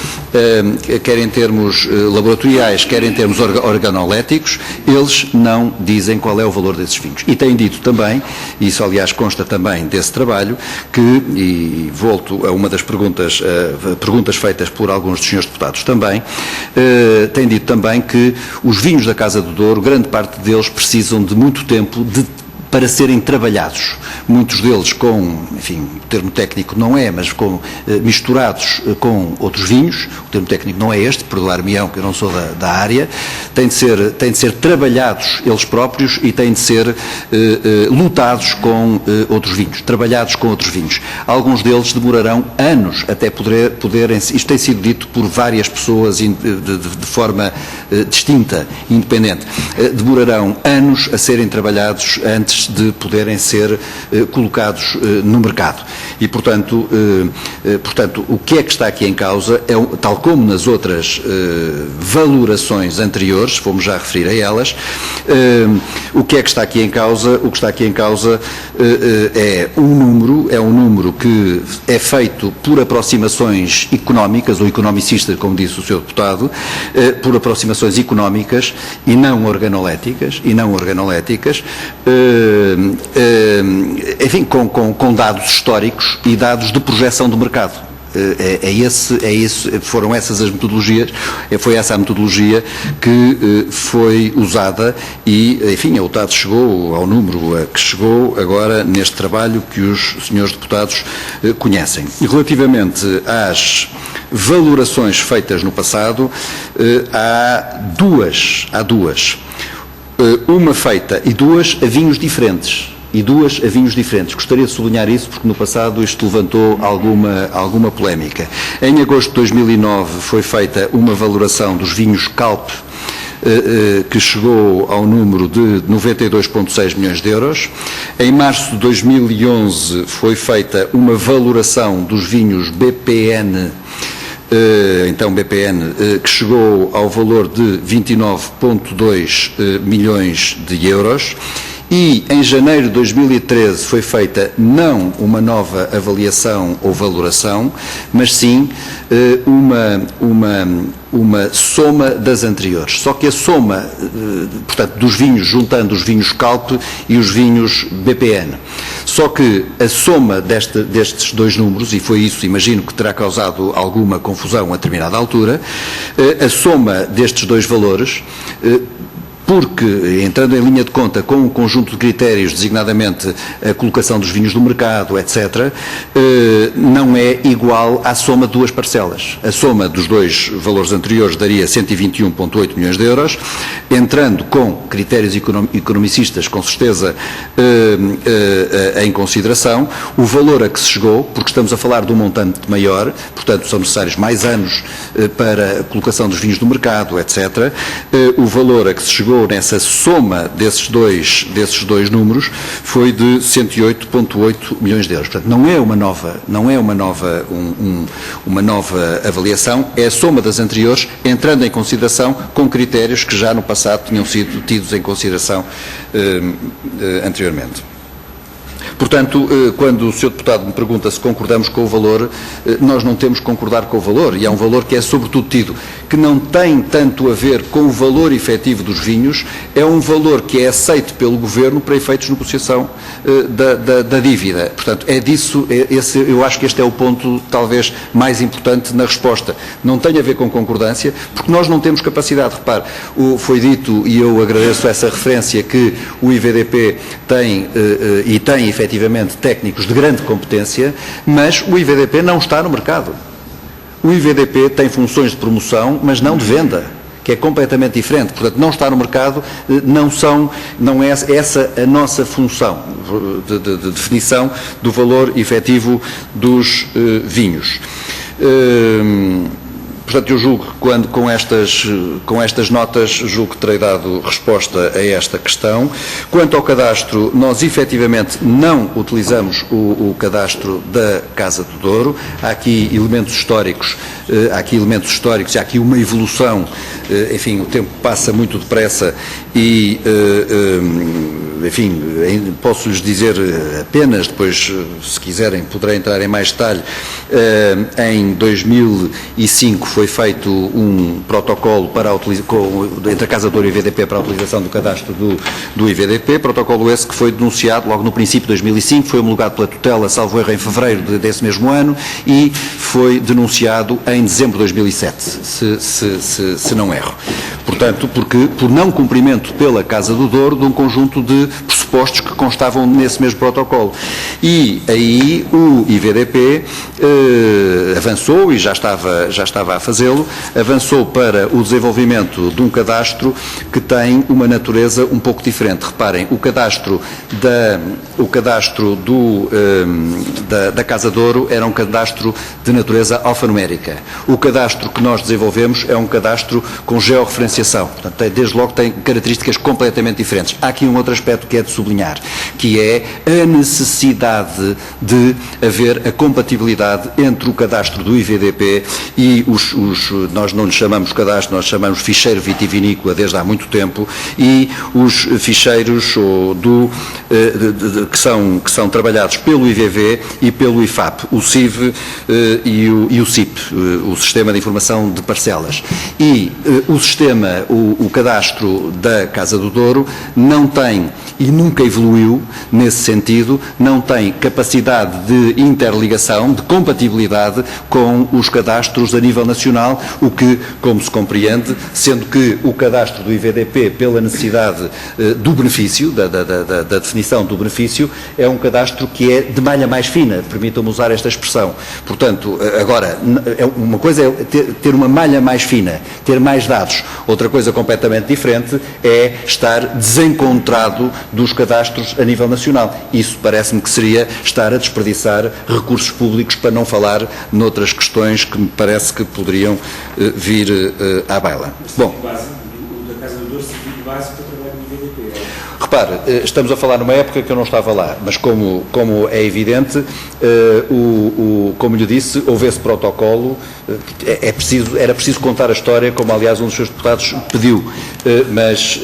laboratoriais, quer em termos organoléticos, eles não dizem qual é o valor desses vinhos. E têm dito também, e isso aliás consta também desse trabalho, que, e volto a uma das perguntas feitas por alguns dos senhores deputados também, têm dito também que os vinhos da Casa do Douro, grande parte deles precisam de muito tempo para serem trabalhados. Muitos deles com, enfim, o termo técnico não é, mas misturados com outros vinhos, o termo técnico não é este, perdoar-me-ão, que eu não sou da área, têm de ser trabalhados eles próprios e têm de ser lutados com outros vinhos, trabalhados com outros vinhos. Alguns deles demorarão anos até poderem, isto tem sido dito por várias pessoas de forma distinta, independente, demorarão anos a serem trabalhados antes de poderem ser colocados no mercado. E, portanto, o que é que está aqui em causa, tal como nas outras valorações anteriores, fomos já referir a elas, o que é que está aqui em causa? O que está aqui em causa é um número que é feito por aproximações económicas, ou economicistas, como disse o Sr. Deputado, por aproximações económicas e não organoléticas, enfim, com dados históricos e dados de projeção do mercado. Foram essas as metodologias, foi essa a metodologia que foi usada e, enfim, a UTAD chegou ao número a que chegou agora neste trabalho que os senhores deputados conhecem. E relativamente às valorações feitas no passado, há duas. Uma feita e duas a vinhos diferentes. Gostaria de sublinhar isso porque no passado isto levantou alguma polémica. Em agosto de 2009 foi feita uma valoração dos vinhos Calpe, que chegou ao número de 92,6 milhões de euros. Em março de 2011 foi feita uma valoração dos vinhos BPN, que chegou ao valor de 29,2 milhões de euros. E em janeiro de 2013 foi feita não uma nova avaliação ou valoração, mas sim uma soma das anteriores. Só que a soma, portanto, dos vinhos, juntando os vinhos Calpe e os vinhos BPN. Só que a soma destes dois números, e foi isso, imagino, que terá causado alguma confusão a determinada altura, a soma destes dois valores, porque, entrando em linha de conta com um conjunto de critérios, designadamente a colocação dos vinhos no mercado, etc., não é igual à soma de duas parcelas. A soma dos dois valores anteriores daria 121,8 milhões de euros, entrando com critérios economicistas, com certeza, em consideração, o valor a que se chegou, porque estamos a falar de um montante maior, portanto são necessários mais anos para a colocação dos vinhos no mercado, etc., o valor a que se chegou nessa soma desses dois números foi de 108,8 milhões de euros. Portanto, não é uma nova avaliação, é a soma das anteriores, entrando em consideração com critérios que já no passado tinham sido tidos em consideração anteriormente. Portanto, quando o Sr. Deputado me pergunta se concordamos com o valor, nós não temos que concordar com o valor, e é um valor que é sobretudo tido, que não tem tanto a ver com o valor efetivo dos vinhos, é um valor que é aceito pelo Governo para efeitos de negociação da dívida. Portanto, eu acho que este é o ponto talvez mais importante na resposta. Não tem a ver com concordância, porque nós não temos capacidade. Repare, foi dito, e eu agradeço essa referência, que o IVDP tem efetivamente técnicos de grande competência, mas o IVDP não está no mercado. O IVDP tem funções de promoção, mas não de venda, que é completamente diferente. Portanto, não está no mercado, não é essa a nossa função de definição do valor efetivo dos vinhos. portanto, eu julgo que quando com estas notas, julgo que terei dado resposta a esta questão. Quanto ao cadastro, nós efetivamente não utilizamos o cadastro da Casa do Douro. Há aqui elementos históricos, e há aqui uma evolução. Enfim, o tempo passa muito depressa e, enfim, posso-lhes dizer apenas, depois, se quiserem, poderei entrar em mais detalhe. Em 2005 foi feito um protocolo entre a Casa do Douro e o IVDP para a utilização do cadastro do IVDP, protocolo esse que foi denunciado logo no princípio de 2005, foi homologado pela tutela, salvo erro, em fevereiro desse mesmo ano, e foi denunciado em dezembro de 2007, se não erro. Portanto, por não cumprimento pela Casa do Douro de um conjunto de pressupostos que constavam nesse mesmo protocolo. E aí o IVDP avançou, e já estava a fazê-lo, avançou para o desenvolvimento de um cadastro que tem uma natureza um pouco diferente. Reparem, o cadastro da Casa do Douro era um cadastro de natureza alfanumérica. O cadastro que nós desenvolvemos é um cadastro com georreferenciação. Portanto, desde logo tem características completamente diferentes. Há aqui um outro aspecto que é de sublinhar, que é a necessidade de haver a compatibilidade entre o cadastro do IVDP e nós não lhe chamamos cadastro, nós chamamos ficheiro vitivinícola desde há muito tempo, e os ficheiros que são trabalhados pelo IVV e pelo IFAP, o CIV e o CIP, o Sistema de Informação de Parcelas. E o cadastro da Casa do Douro não tem, e nunca evoluiu nesse sentido, não tem capacidade de interligação, de compatibilidade com os cadastros a nível nacional, o que, como se compreende, sendo que o cadastro do IVDP, pela necessidade do benefício, da definição do benefício, é um cadastro que é de malha mais fina, permitam-me usar esta expressão. Portanto, agora, uma coisa é ter uma malha mais fina, ter mais dados, outra coisa completamente diferente é estar desencontrado dos cadastros a nível nacional. Isso parece-me que seria estar a desperdiçar recursos públicos, para não falar noutras questões que me parece que poderiam vir à baila. Bom, O da Casa do Douro serviu de base para o trabalho do IVDP. repare, estamos a falar numa época que eu não estava lá, mas como é evidente, como lhe disse, houve esse protocolo, era preciso contar a história, como aliás um dos seus deputados pediu, mas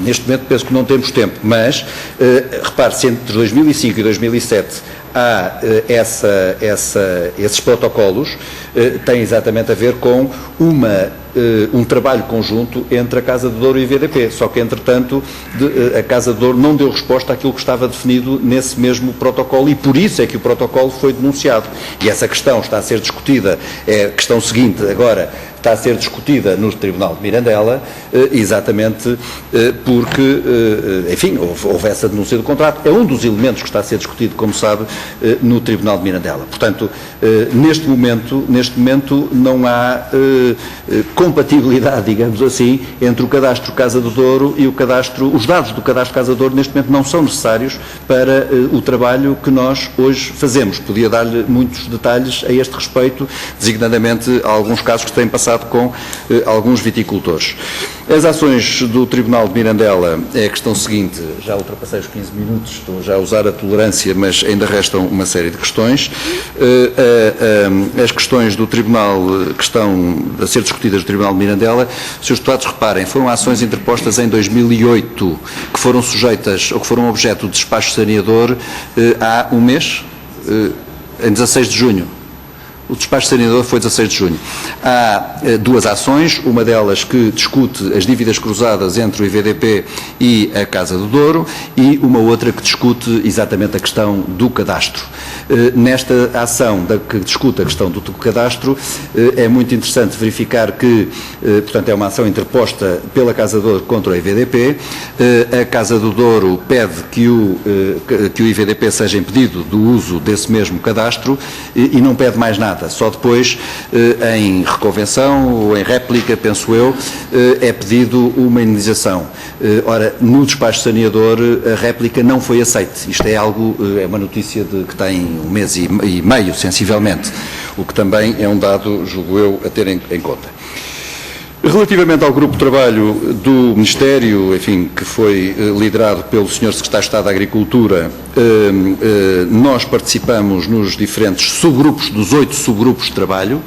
neste momento penso que não temos tempo, mas repare, se entre 2005 e 2007 há esses protocolos, tem exatamente a ver com um trabalho conjunto entre a Casa do Douro e o IVDP, só que entretanto a Casa do Douro não deu resposta àquilo que estava definido nesse mesmo protocolo, e por isso é que o protocolo foi denunciado, e essa questão está a ser discutida, é a questão seguinte agora, está a ser discutida no Tribunal de Mirandela, exatamente porque, enfim, houve essa denúncia do contrato, é um dos elementos que está a ser discutido, como sabe, no Tribunal de Mirandela. Portanto, neste momento não há compatibilidade, digamos assim, entre o cadastro Casa do Douro e os dados do cadastro Casa do Douro neste momento não são necessários para o trabalho que nós hoje fazemos. Podia dar-lhe muitos detalhes a este respeito, designadamente a alguns casos que têm passado com alguns viticultores. As ações do Tribunal de Mirandela é a questão seguinte, já ultrapassei os 15 minutos, estou já a usar a tolerância, mas ainda restam uma série de questões. As questões do Tribunal que estão a ser discutidas no Tribunal de Mirandela, se os deputados reparem, foram ações interpostas em 2008, que foram sujeitas, ou que foram objeto de despacho saneador há um mês, em 16 de junho. O despacho saneador foi 16 de junho. Há duas ações, uma delas que discute as dívidas cruzadas entre o IVDP e a Casa do Douro, e uma outra que discute exatamente a questão do cadastro. Nesta ação que discute a questão do cadastro, é muito interessante verificar que, portanto, é uma ação interposta pela Casa do Douro contra o IVDP. A Casa do Douro pede que o IVDP seja impedido do uso desse mesmo cadastro e não pede mais nada. Só depois, em reconvenção ou em réplica, penso eu, é pedido uma indenização. Ora, no despacho saneador, a réplica não foi aceite. Isto é uma notícia que tem um mês e meio, sensivelmente, o que também é um dado, julgo eu, a ter em conta. Relativamente ao grupo de trabalho do Ministério, enfim, que foi liderado pelo Sr. Secretário de Estado da Agricultura, nós participamos nos diferentes subgrupos, dos 8 subgrupos de trabalho.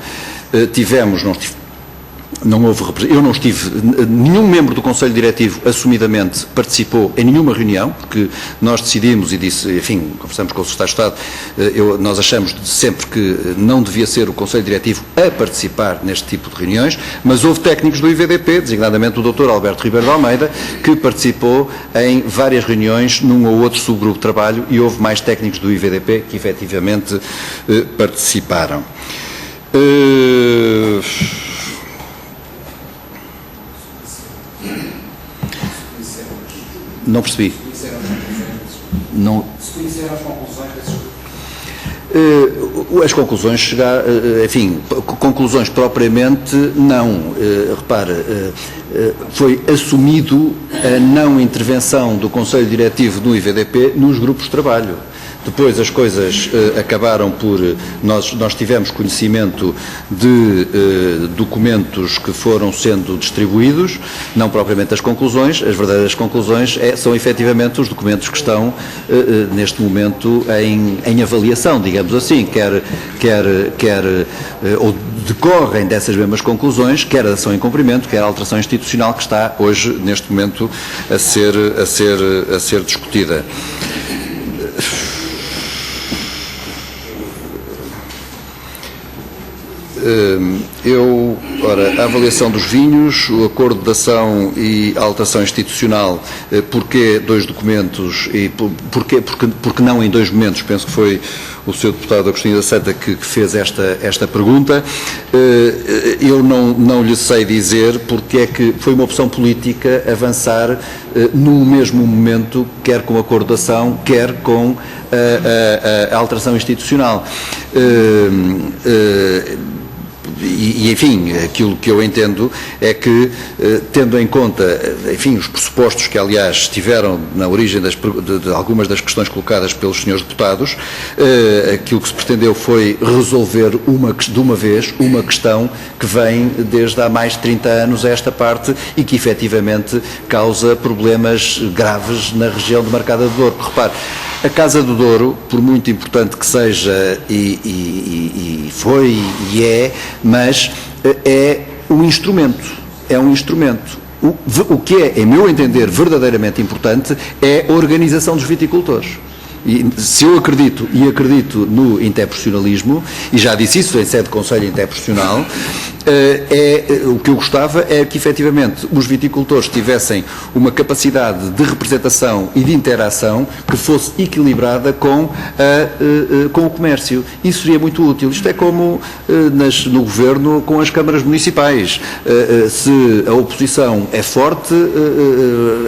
Eu não estive, nenhum membro do Conselho Diretivo assumidamente participou em nenhuma reunião, porque nós decidimos e disse, enfim, conversamos com o Secretário de Estado, nós achamos sempre que não devia ser o Conselho Diretivo a participar neste tipo de reuniões, mas houve técnicos do IVDP, designadamente o Dr. Alberto Ribeiro de Almeida, que participou em várias reuniões num ou outro subgrupo de trabalho, e houve mais técnicos do IVDP que efetivamente participaram. Não percebi. Não. Se conheceram as conclusões as conclusões enfim, conclusões propriamente não. Repare, foi assumido a não intervenção do Conselho Diretivo do IVDP nos grupos de trabalho. Depois as coisas acabaram por... Nós tivemos conhecimento de documentos que foram sendo distribuídos, não propriamente as conclusões. As verdadeiras conclusões são efetivamente os documentos que estão neste momento em avaliação, digamos assim, ou decorrem dessas mesmas conclusões, quer a ação em cumprimento, quer a alteração institucional que está hoje, neste momento, a ser discutida. A avaliação dos vinhos, o acordo de ação e a alteração institucional, porquê 2 documentos e porque não em 2 momentos? Penso que foi o Sr. Deputado Agostinho da Santa que fez esta pergunta. Eu não lhe sei dizer porque é que foi uma opção política avançar no mesmo momento, quer com o acordo de ação, quer com a alteração institucional. E, enfim, aquilo que eu entendo é que, tendo em conta, enfim, os pressupostos que, aliás, estiveram na origem de algumas das questões colocadas pelos senhores deputados, aquilo que se pretendeu foi resolver de uma vez uma questão que vem desde há mais de 30 anos a esta parte e que, efetivamente, causa problemas graves na região demarcada do Douro. Repare, a Casa do Douro, por muito importante que seja, e foi e é, mas é um instrumento. O que é, em meu entender, verdadeiramente importante é a organização dos viticultores. E se eu acredito no interprofissionalismo, e já disse isso em sede de Conselho Interprofissional, o que eu gostava é que, efetivamente, os viticultores tivessem uma capacidade de representação e de interação que fosse equilibrada com o comércio. Isso seria muito útil. Isto é como no Governo com as câmaras municipais. Se a oposição é forte,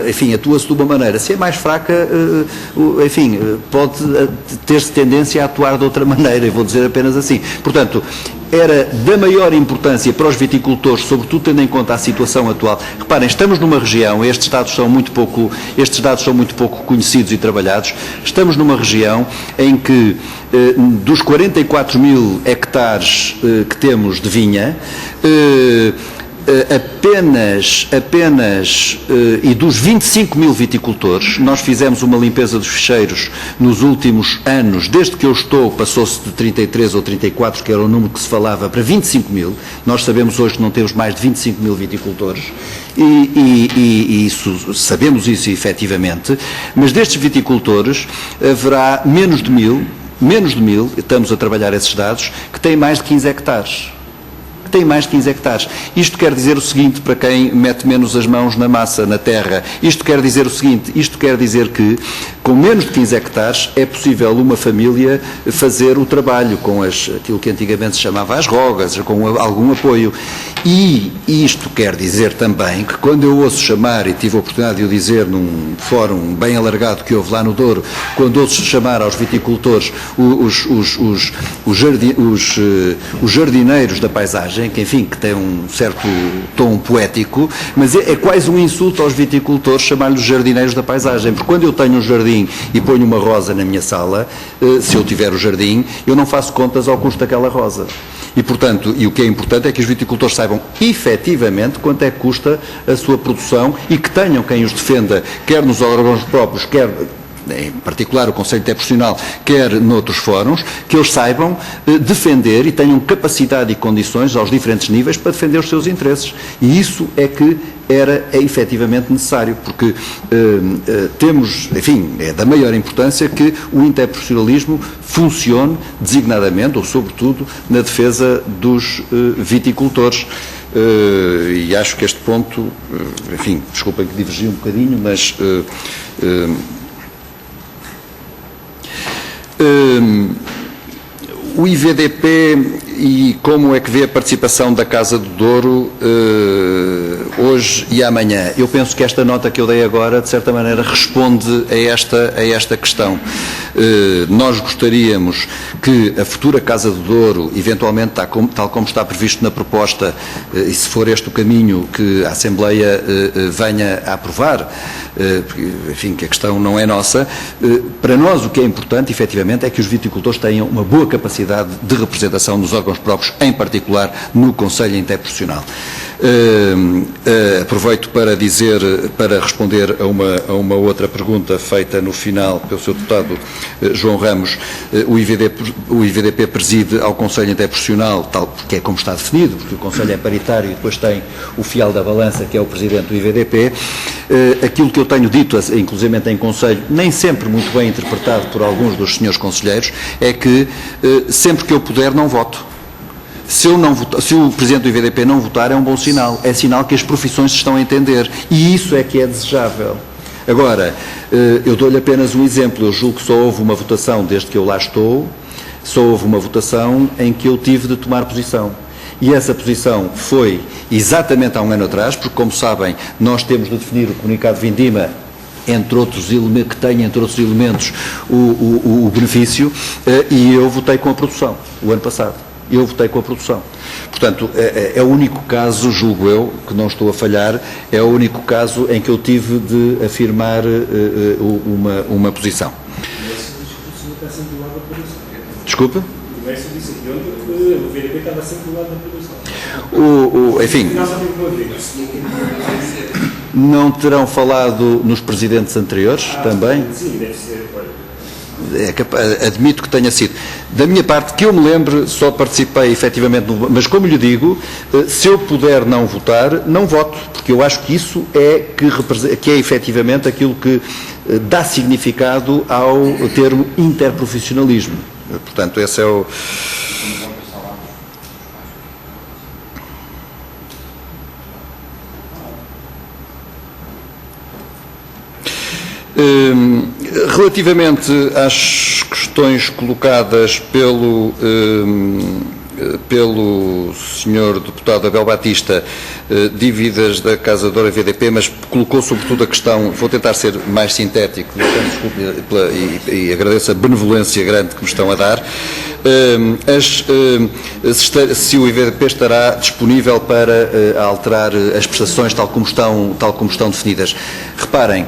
enfim, atua-se de uma maneira. Se é mais fraca, enfim, pode ter-se tendência a atuar de outra maneira, e vou dizer apenas assim. Portanto, era da maior importância para os viticultores, sobretudo tendo em conta a situação atual. Reparem, estamos numa região, estes dados são muito pouco conhecidos e trabalhados, estamos numa região em que dos 44 mil hectares que temos de vinha, e dos 25 mil viticultores, nós fizemos uma limpeza dos ficheiros nos últimos anos, desde que eu estou, passou-se de 33 ou 34, que era o número que se falava, para 25 mil, nós sabemos hoje que não temos mais de 25 mil viticultores, e sabemos isso efetivamente, mas destes viticultores haverá menos de mil, estamos a trabalhar esses dados, que têm mais de 15 hectares. Isto quer dizer o seguinte, para quem mete menos as mãos na massa, na terra, isto quer dizer que com menos de 15 hectares é possível uma família fazer o trabalho com aquilo que antigamente se chamava as rogas, com algum apoio. E isto quer dizer também que quando eu ouço chamar, e tive a oportunidade de o dizer num fórum bem alargado que houve lá no Douro, quando ouço chamar aos viticultores os jardineiros da paisagem, paisagem, que enfim, que tem um certo tom poético, mas é quase um insulto aos viticultores chamar-lhes jardineiros da paisagem, porque quando eu tenho um jardim e ponho uma rosa na minha sala, se eu tiver o jardim, eu não faço contas ao custo daquela rosa. E, portanto, o que é importante é que os viticultores saibam efetivamente quanto é que custa a sua produção e que tenham quem os defenda, quer nos órgãos próprios, quer em particular o Conselho Interprofissional, quer noutros fóruns, que eles saibam defender e tenham capacidade e condições aos diferentes níveis para defender os seus interesses. E isso é que é efetivamente necessário, porque temos, enfim, é da maior importância que o interprofissionalismo funcione designadamente, ou sobretudo, na defesa dos viticultores. E acho que este ponto, enfim, desculpem que divergi um bocadinho, mas o IVDP e como é que vê a participação da Casa do Douro hoje e amanhã? Eu penso que esta nota que eu dei agora, de certa maneira, responde a esta questão. Nós gostaríamos que a futura Casa do Douro, eventualmente, tal como está previsto na proposta, e se for este o caminho que a Assembleia venha a aprovar, enfim, que a questão não é nossa, para nós o que é importante, efetivamente, é que os viticultores tenham uma boa capacidade de representação nos órgãos próprios, em particular no Conselho Interprofissional. Aproveito para responder a uma outra pergunta feita no final pelo Sr. Deputado João Ramos. O IVDP preside ao Conselho Interprofissional, tal que é como está definido, porque o Conselho é paritário e depois tem o fiel da balança, que é o Presidente do IVDP. Aquilo que eu tenho dito, inclusive em Conselho, nem sempre muito bem interpretado por alguns dos senhores conselheiros, é que sempre que eu puder não voto. Se o Presidente do IVDP não votar, é um bom sinal. É sinal que as profissões se estão a entender. E isso é que é desejável. Agora, eu dou-lhe apenas um exemplo. Eu julgo que só houve uma votação desde que eu lá estou, só houve uma votação em que eu tive de tomar posição. E essa posição foi exatamente há um ano atrás, porque, como sabem, nós temos de definir o comunicado de vindima, entre outros elementos, que tem, entre outros elementos, o benefício, e eu votei com a produção, o ano passado. Eu votei com a produção. Portanto, é o único caso, julgo eu, que não estou a falhar, é o único caso em que eu tive de afirmar uma posição. Desculpe? O VDP estava sempre do lado da produção. Enfim, não terão falado nos presidentes anteriores também? Sim, deve ser. Admito que tenha sido. Da minha parte, que eu me lembre, só participei efetivamente, mas como lhe digo, se eu puder não votar, não voto, porque eu acho que isso que é efetivamente aquilo que dá significado ao termo interprofissionalismo. Portanto, esse é o... Relativamente às questões colocadas pelo Sr. Deputado Abel Batista, dívidas da Casa do Douro VDP, mas colocou sobretudo a questão, vou tentar ser mais sintético, desculpe, e agradeço a benevolência grande que me estão a dar, se o IVDP estará disponível para alterar as prestações tal como estão definidas. Reparem,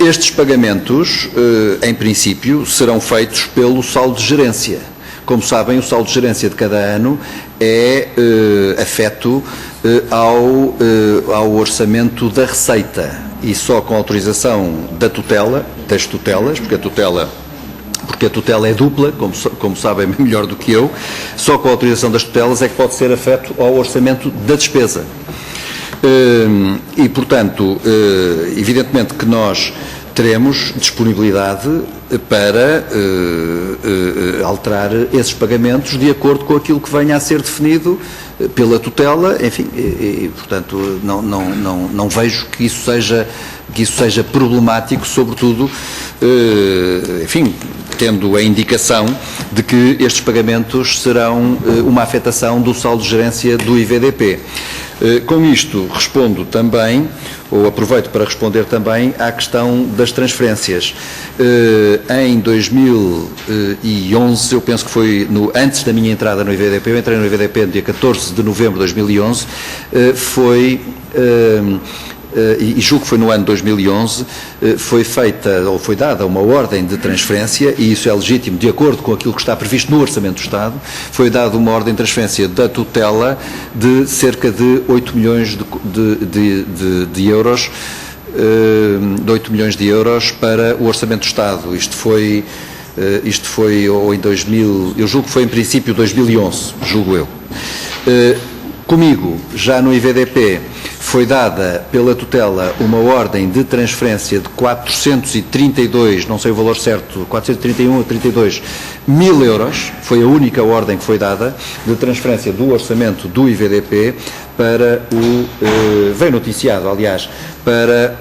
estes pagamentos, em princípio, serão feitos pelo saldo de gerência. Como sabem, o saldo de gerência de cada ano é afeto ao orçamento da Receita e só com autorização da tutela, das tutelas, porque a tutela é dupla, como sabem melhor do que eu, só com a autorização das tutelas é que pode ser afeto ao orçamento da despesa. E, portanto, evidentemente que nós teremos disponibilidade para alterar esses pagamentos de acordo com aquilo que venha a ser definido pela tutela, enfim, e portanto, não vejo que isso seja problemático, sobretudo, enfim, tendo a indicação de que estes pagamentos serão uma afetação do saldo de gerência do IVDP. Com isto, respondo também ou aproveito para responder também à questão das transferências. Em 2011, eu penso que foi antes da minha entrada no IVDP, eu entrei no IVDP no dia 14 de novembro de 2011, e julgo que foi no ano 2011, foi feita ou foi dada uma ordem de transferência, e isso é legítimo, de acordo com aquilo que está previsto no Orçamento do Estado, foi dada uma ordem de transferência da tutela de cerca de 8 milhões de euros, de 8 milhões de euros para o Orçamento do Estado. Isto foi ou em 2000, eu julgo que foi em princípio 2011, julgo eu. Comigo, já no IVDP, foi dada pela tutela uma ordem de transferência de 432, não sei o valor certo, 431 ou 32 mil euros, foi a única ordem que foi dada de transferência do orçamento do IVDP para veio noticiado, aliás, para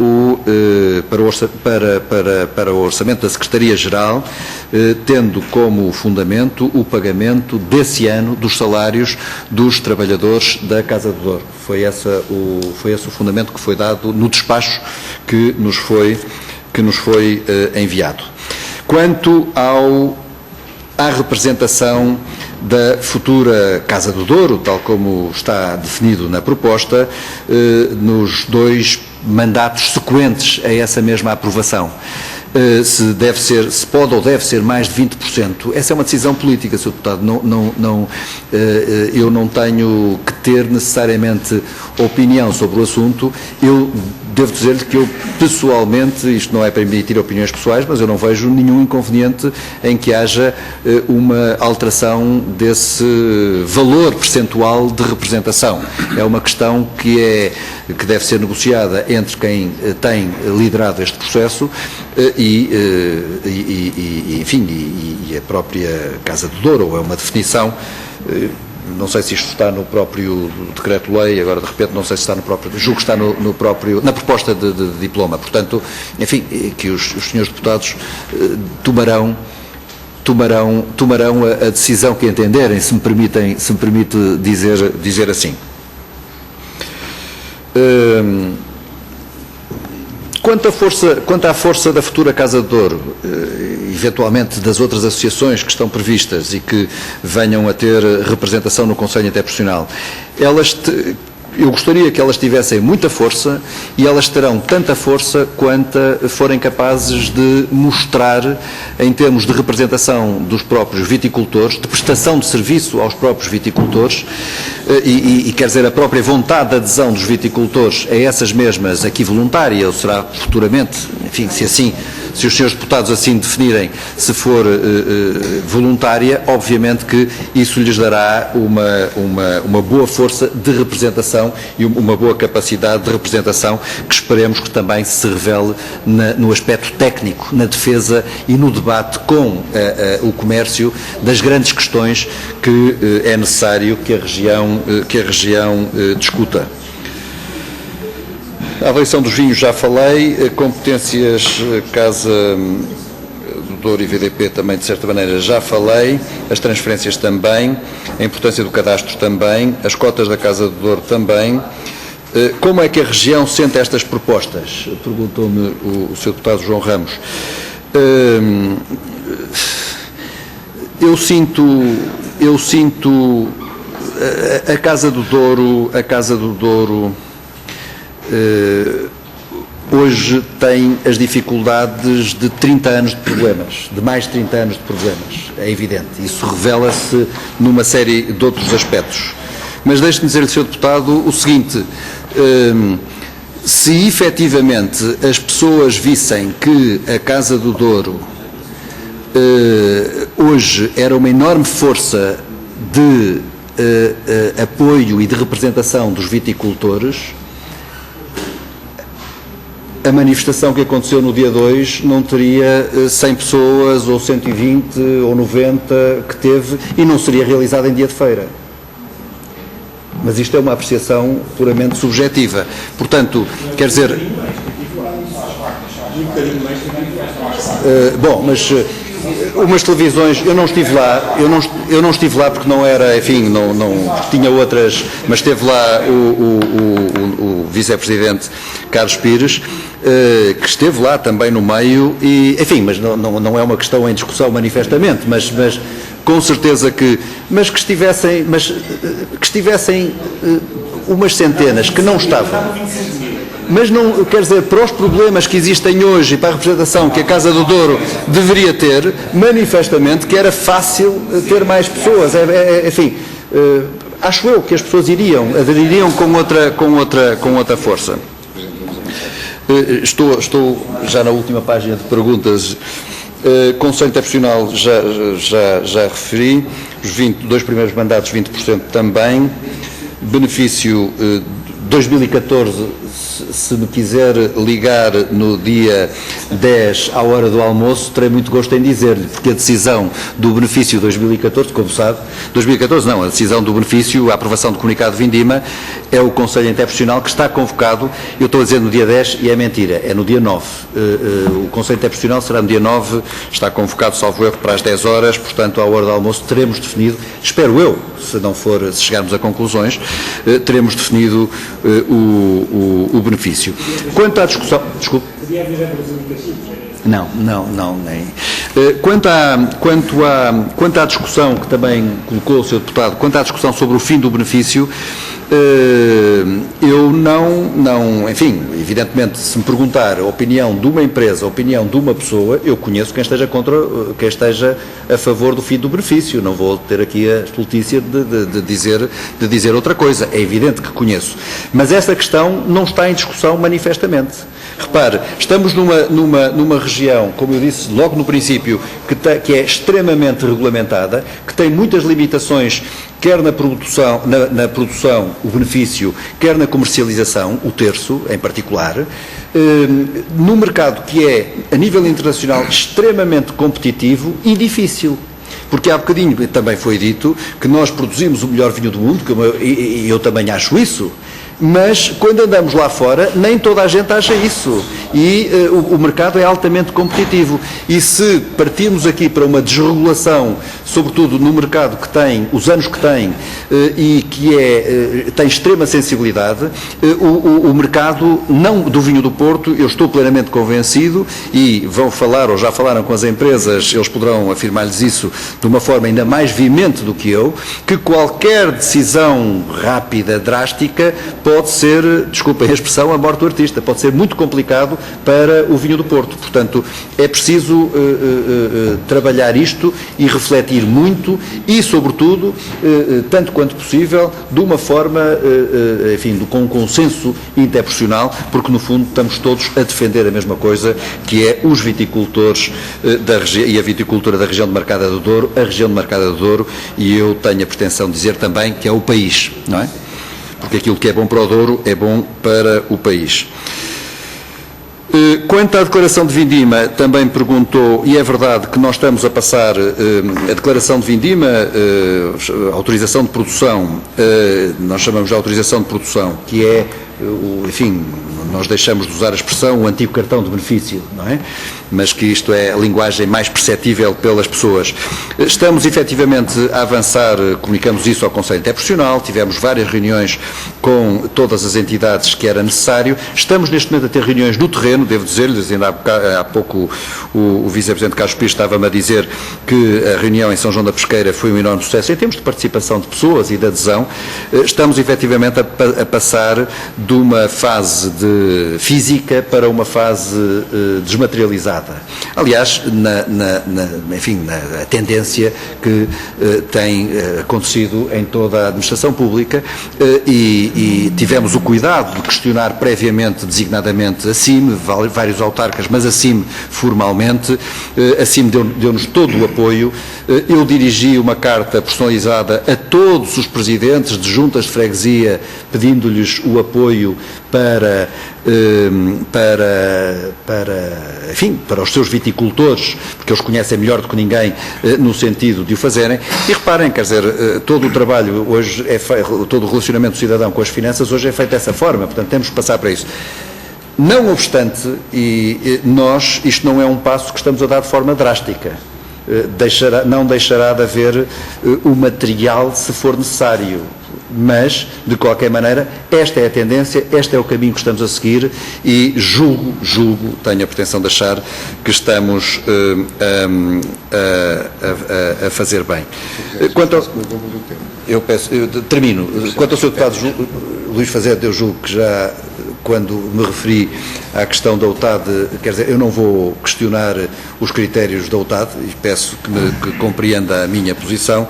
o orçamento da Secretaria-Geral, tendo como fundamento o pagamento desse ano dos salários dos trabalhadores da Casa do Douro. Foi esse o fundamento que foi dado no despacho que nos foi enviado. Quanto à representação da futura Casa do Douro, tal como está definido na proposta, nos 2 mandatos sequentes a essa mesma aprovação. Se pode ou deve ser mais de 20%, essa é uma decisão política, Sr. Deputado. Eu não tenho que ter necessariamente opinião sobre o assunto. Eu devo dizer-lhe que eu, pessoalmente, isto não é para emitir opiniões pessoais, mas eu não vejo nenhum inconveniente em que haja uma alteração desse valor percentual de representação. É uma questão que deve ser negociada entre quem tem liderado este processo e a própria Casa do Douro, ou é uma definição. Não sei se isto está no próprio decreto-lei, agora de repente não sei se está no próprio, julgo que está no próprio, na proposta de diploma. Portanto, enfim, que os senhores deputados tomarão a decisão que entenderem, se me permite dizer assim. Quanto à força da futura Casa do Douro, eventualmente das outras associações que estão previstas e que venham a ter representação no Conselho Interprofissional, eu gostaria que elas tivessem muita força, e elas terão tanta força quanto forem capazes de mostrar em termos de representação dos próprios viticultores, de prestação de serviço aos próprios viticultores, e quer dizer, a própria vontade de adesão dos viticultores a essas mesmas, aqui voluntária, ou será futuramente, enfim, se os senhores deputados assim definirem, se for voluntária, obviamente que isso lhes dará uma boa força de representação e uma boa capacidade de representação, que esperemos que também se revele no aspecto técnico, na defesa e no debate com o comércio das grandes questões que é necessário que a região discuta. A avaliação dos vinhos já falei, competências Casa do Douro e VDP também, de certa maneira, já falei, as transferências também, a importância do cadastro também, as cotas da Casa do Douro também. Como é que a região sente estas propostas? Perguntou-me o Sr. Deputado João Ramos. Eu sinto a Casa do Douro hoje tem as dificuldades de 30 anos de problemas, de mais de 30 anos de problemas, é evidente. Isso revela-se numa série de outros aspectos. Mas deixe-me dizer-lhe, Sr. Deputado, o seguinte: se efetivamente as pessoas vissem que a Casa do Douro hoje era uma enorme força de apoio e de representação dos viticultores, a manifestação que aconteceu no dia 2 não teria 100 pessoas, ou 120, ou 90 que teve, e não seria realizada em dia de feira. Mas isto é uma apreciação puramente subjetiva. Portanto, quer dizer... bom, mas umas televisões, eu não estive lá, eu não estive lá porque não era, enfim, não tinha outras, mas esteve lá o vice-presidente Carlos Pires, que esteve lá também no meio, e, enfim, mas não é uma questão em discussão manifestamente, mas com certeza que estivessem umas centenas que não estavam. Mas não, quer dizer, para os problemas que existem hoje e para a representação que a Casa do Douro deveria ter, manifestamente que era fácil ter mais pessoas. Enfim, acho eu que as pessoas aderiam com outra força. Estou já na última página de perguntas. Conselho Interprofissional já referi, os 2 primeiros mandatos 20% também, benefício 2014, se me quiser ligar no dia 10 à hora do almoço, terei muito gosto em dizer-lhe, porque a decisão do benefício 2014, como sabe, 2014 não, a decisão do benefício, a aprovação do comunicado de Vindima, é o Conselho Interprofissional que está convocado, eu estou a dizer no dia 10 e é mentira, é no dia 9. O Conselho Interprofissional será no dia 9, está convocado, salvo erro, para as 10 horas, portanto, à hora do almoço teremos definido, espero eu, se chegarmos a conclusões, teremos definido o benefício. Quanto à discussão... Desculpe. Não, nem. Quanto à discussão que também colocou o Sr. Deputado, quanto à discussão sobre o fim do benefício, eu não, enfim, evidentemente, se me perguntar a opinião de uma empresa, a opinião de uma pessoa, eu conheço quem esteja a favor do fim do benefício, não vou ter aqui a estultícia de dizer outra coisa, é evidente que conheço, mas essa questão não está em discussão manifestamente. Repare, estamos numa região, como eu disse logo no princípio, que é extremamente regulamentada, que tem muitas limitações, quer na produção, o benefício, quer na comercialização, o terço em particular, num mercado que é, a nível internacional, extremamente competitivo e difícil. Porque há bocadinho também foi dito que nós produzimos o melhor vinho do mundo, e eu também acho isso, mas quando andamos lá fora, nem toda a gente acha isso. E o mercado é altamente competitivo. E se partirmos aqui para uma desregulação, sobretudo no mercado que tem, os anos que tem, e que tem extrema sensibilidade, o mercado não do vinho do Porto, eu estou plenamente convencido, e vão falar, ou já falaram com as empresas, eles poderão afirmar-lhes isso de uma forma ainda mais veemente do que eu, que qualquer decisão rápida, drástica, pode ser, desculpem a expressão, a morte do artista, pode ser muito complicado para o vinho do Porto. Portanto, é preciso trabalhar isto e refletir muito e, sobretudo, tanto quanto possível, de uma forma, enfim, com um consenso interprofissional, porque, no fundo, estamos todos a defender a mesma coisa, que é os viticultores e a viticultura da região de Marcada do Douro, a região de Marcada do Douro, e eu tenho a pretensão de dizer também que é o país, não é? Porque aquilo que é bom para o Douro é bom para o país. Quanto à declaração de Vindima, também perguntou, e é verdade que nós estamos a passar a declaração de Vindima, a autorização de produção, nós chamamos de autorização de produção, que é, enfim, nós deixamos de usar a expressão o antigo cartão de benefício, não é? Mas que isto é a linguagem mais perceptível pelas pessoas. Estamos efetivamente a avançar, comunicamos isso ao Conselho Interprofissional, tivemos várias reuniões com todas as entidades que era necessário, estamos neste momento a ter reuniões no terreno, devo dizer-lhes, ainda há pouco o Vice-Presidente Carlos Pires estava-me a dizer que a reunião em São João da Pesqueira foi um enorme sucesso em termos de participação de pessoas e de adesão. Estamos efetivamente a passar de uma fase física para uma fase desmaterializada. Aliás, enfim, na tendência que tem acontecido em toda a administração pública, e tivemos o cuidado de questionar previamente, designadamente, a CIM, vários autarcas, mas a CIM formalmente, a CIM deu-nos todo o apoio. Eu dirigi uma carta personalizada a todos os presidentes de juntas de freguesia, pedindo-lhes o apoio para os seus viticultores, porque eles conhecem melhor do que ninguém no sentido de o fazerem. E reparem, quer dizer, todo o trabalho hoje todo o relacionamento do cidadão com as finanças hoje é feito dessa forma, portanto temos que passar para isso. Não obstante, isto não é um passo que estamos a dar de forma drástica. não deixará de haver o material se for necessário. Mas, de qualquer maneira, esta é a tendência, este é o caminho que estamos a seguir e julgo, tenho a pretensão de achar que estamos a fazer bem. Termino. Quanto ao Sr. Deputado Luís Fazenda, eu julgo que já, quando me referi à questão da UTAD, quer dizer, eu não vou questionar os critérios da UTAD e peço que compreenda a minha posição.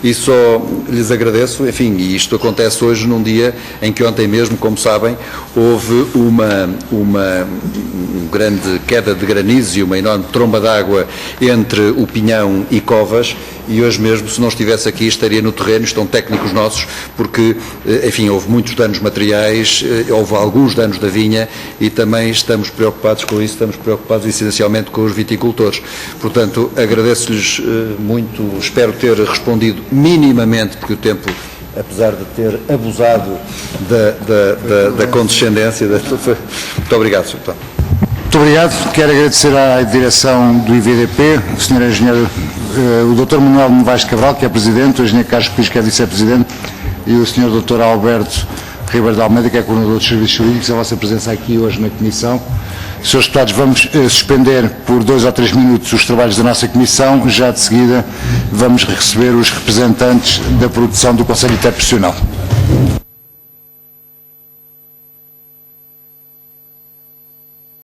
E só lhes agradeço, enfim, e isto acontece hoje num dia em que ontem mesmo, como sabem, houve uma grande queda de granizo e uma enorme tromba d'água entre o Pinhão e Covas, e hoje mesmo, se não estivesse aqui, estaria no terreno, estão técnicos nossos, porque, enfim, houve muitos danos materiais, houve alguns danos da vinha e também estamos preocupados com isso, estamos preocupados essencialmente com os viticultores. Portanto, agradeço-lhes muito, espero ter respondido minimamente, porque o tempo, apesar de ter abusado da condescendência, muito obrigado, Sr. Deputado. Muito obrigado. Quero agradecer à direção do IVDP, o Sr. Engenheiro, o Dr. Manuel Novaes Cabral, que é Presidente, o Engenheiro Carlos Pires, que é Vice-Presidente, e o Sr. Dr. Alberto Ribeiro de Almeida, que é Coordenador dos Serviços Jurídicos, a vossa presença aqui hoje na Comissão. Senhores Deputados, vamos suspender por 2 ou 3 minutos os trabalhos da nossa Comissão. Já de seguida vamos receber os representantes da produção do Conselho Interprofissional.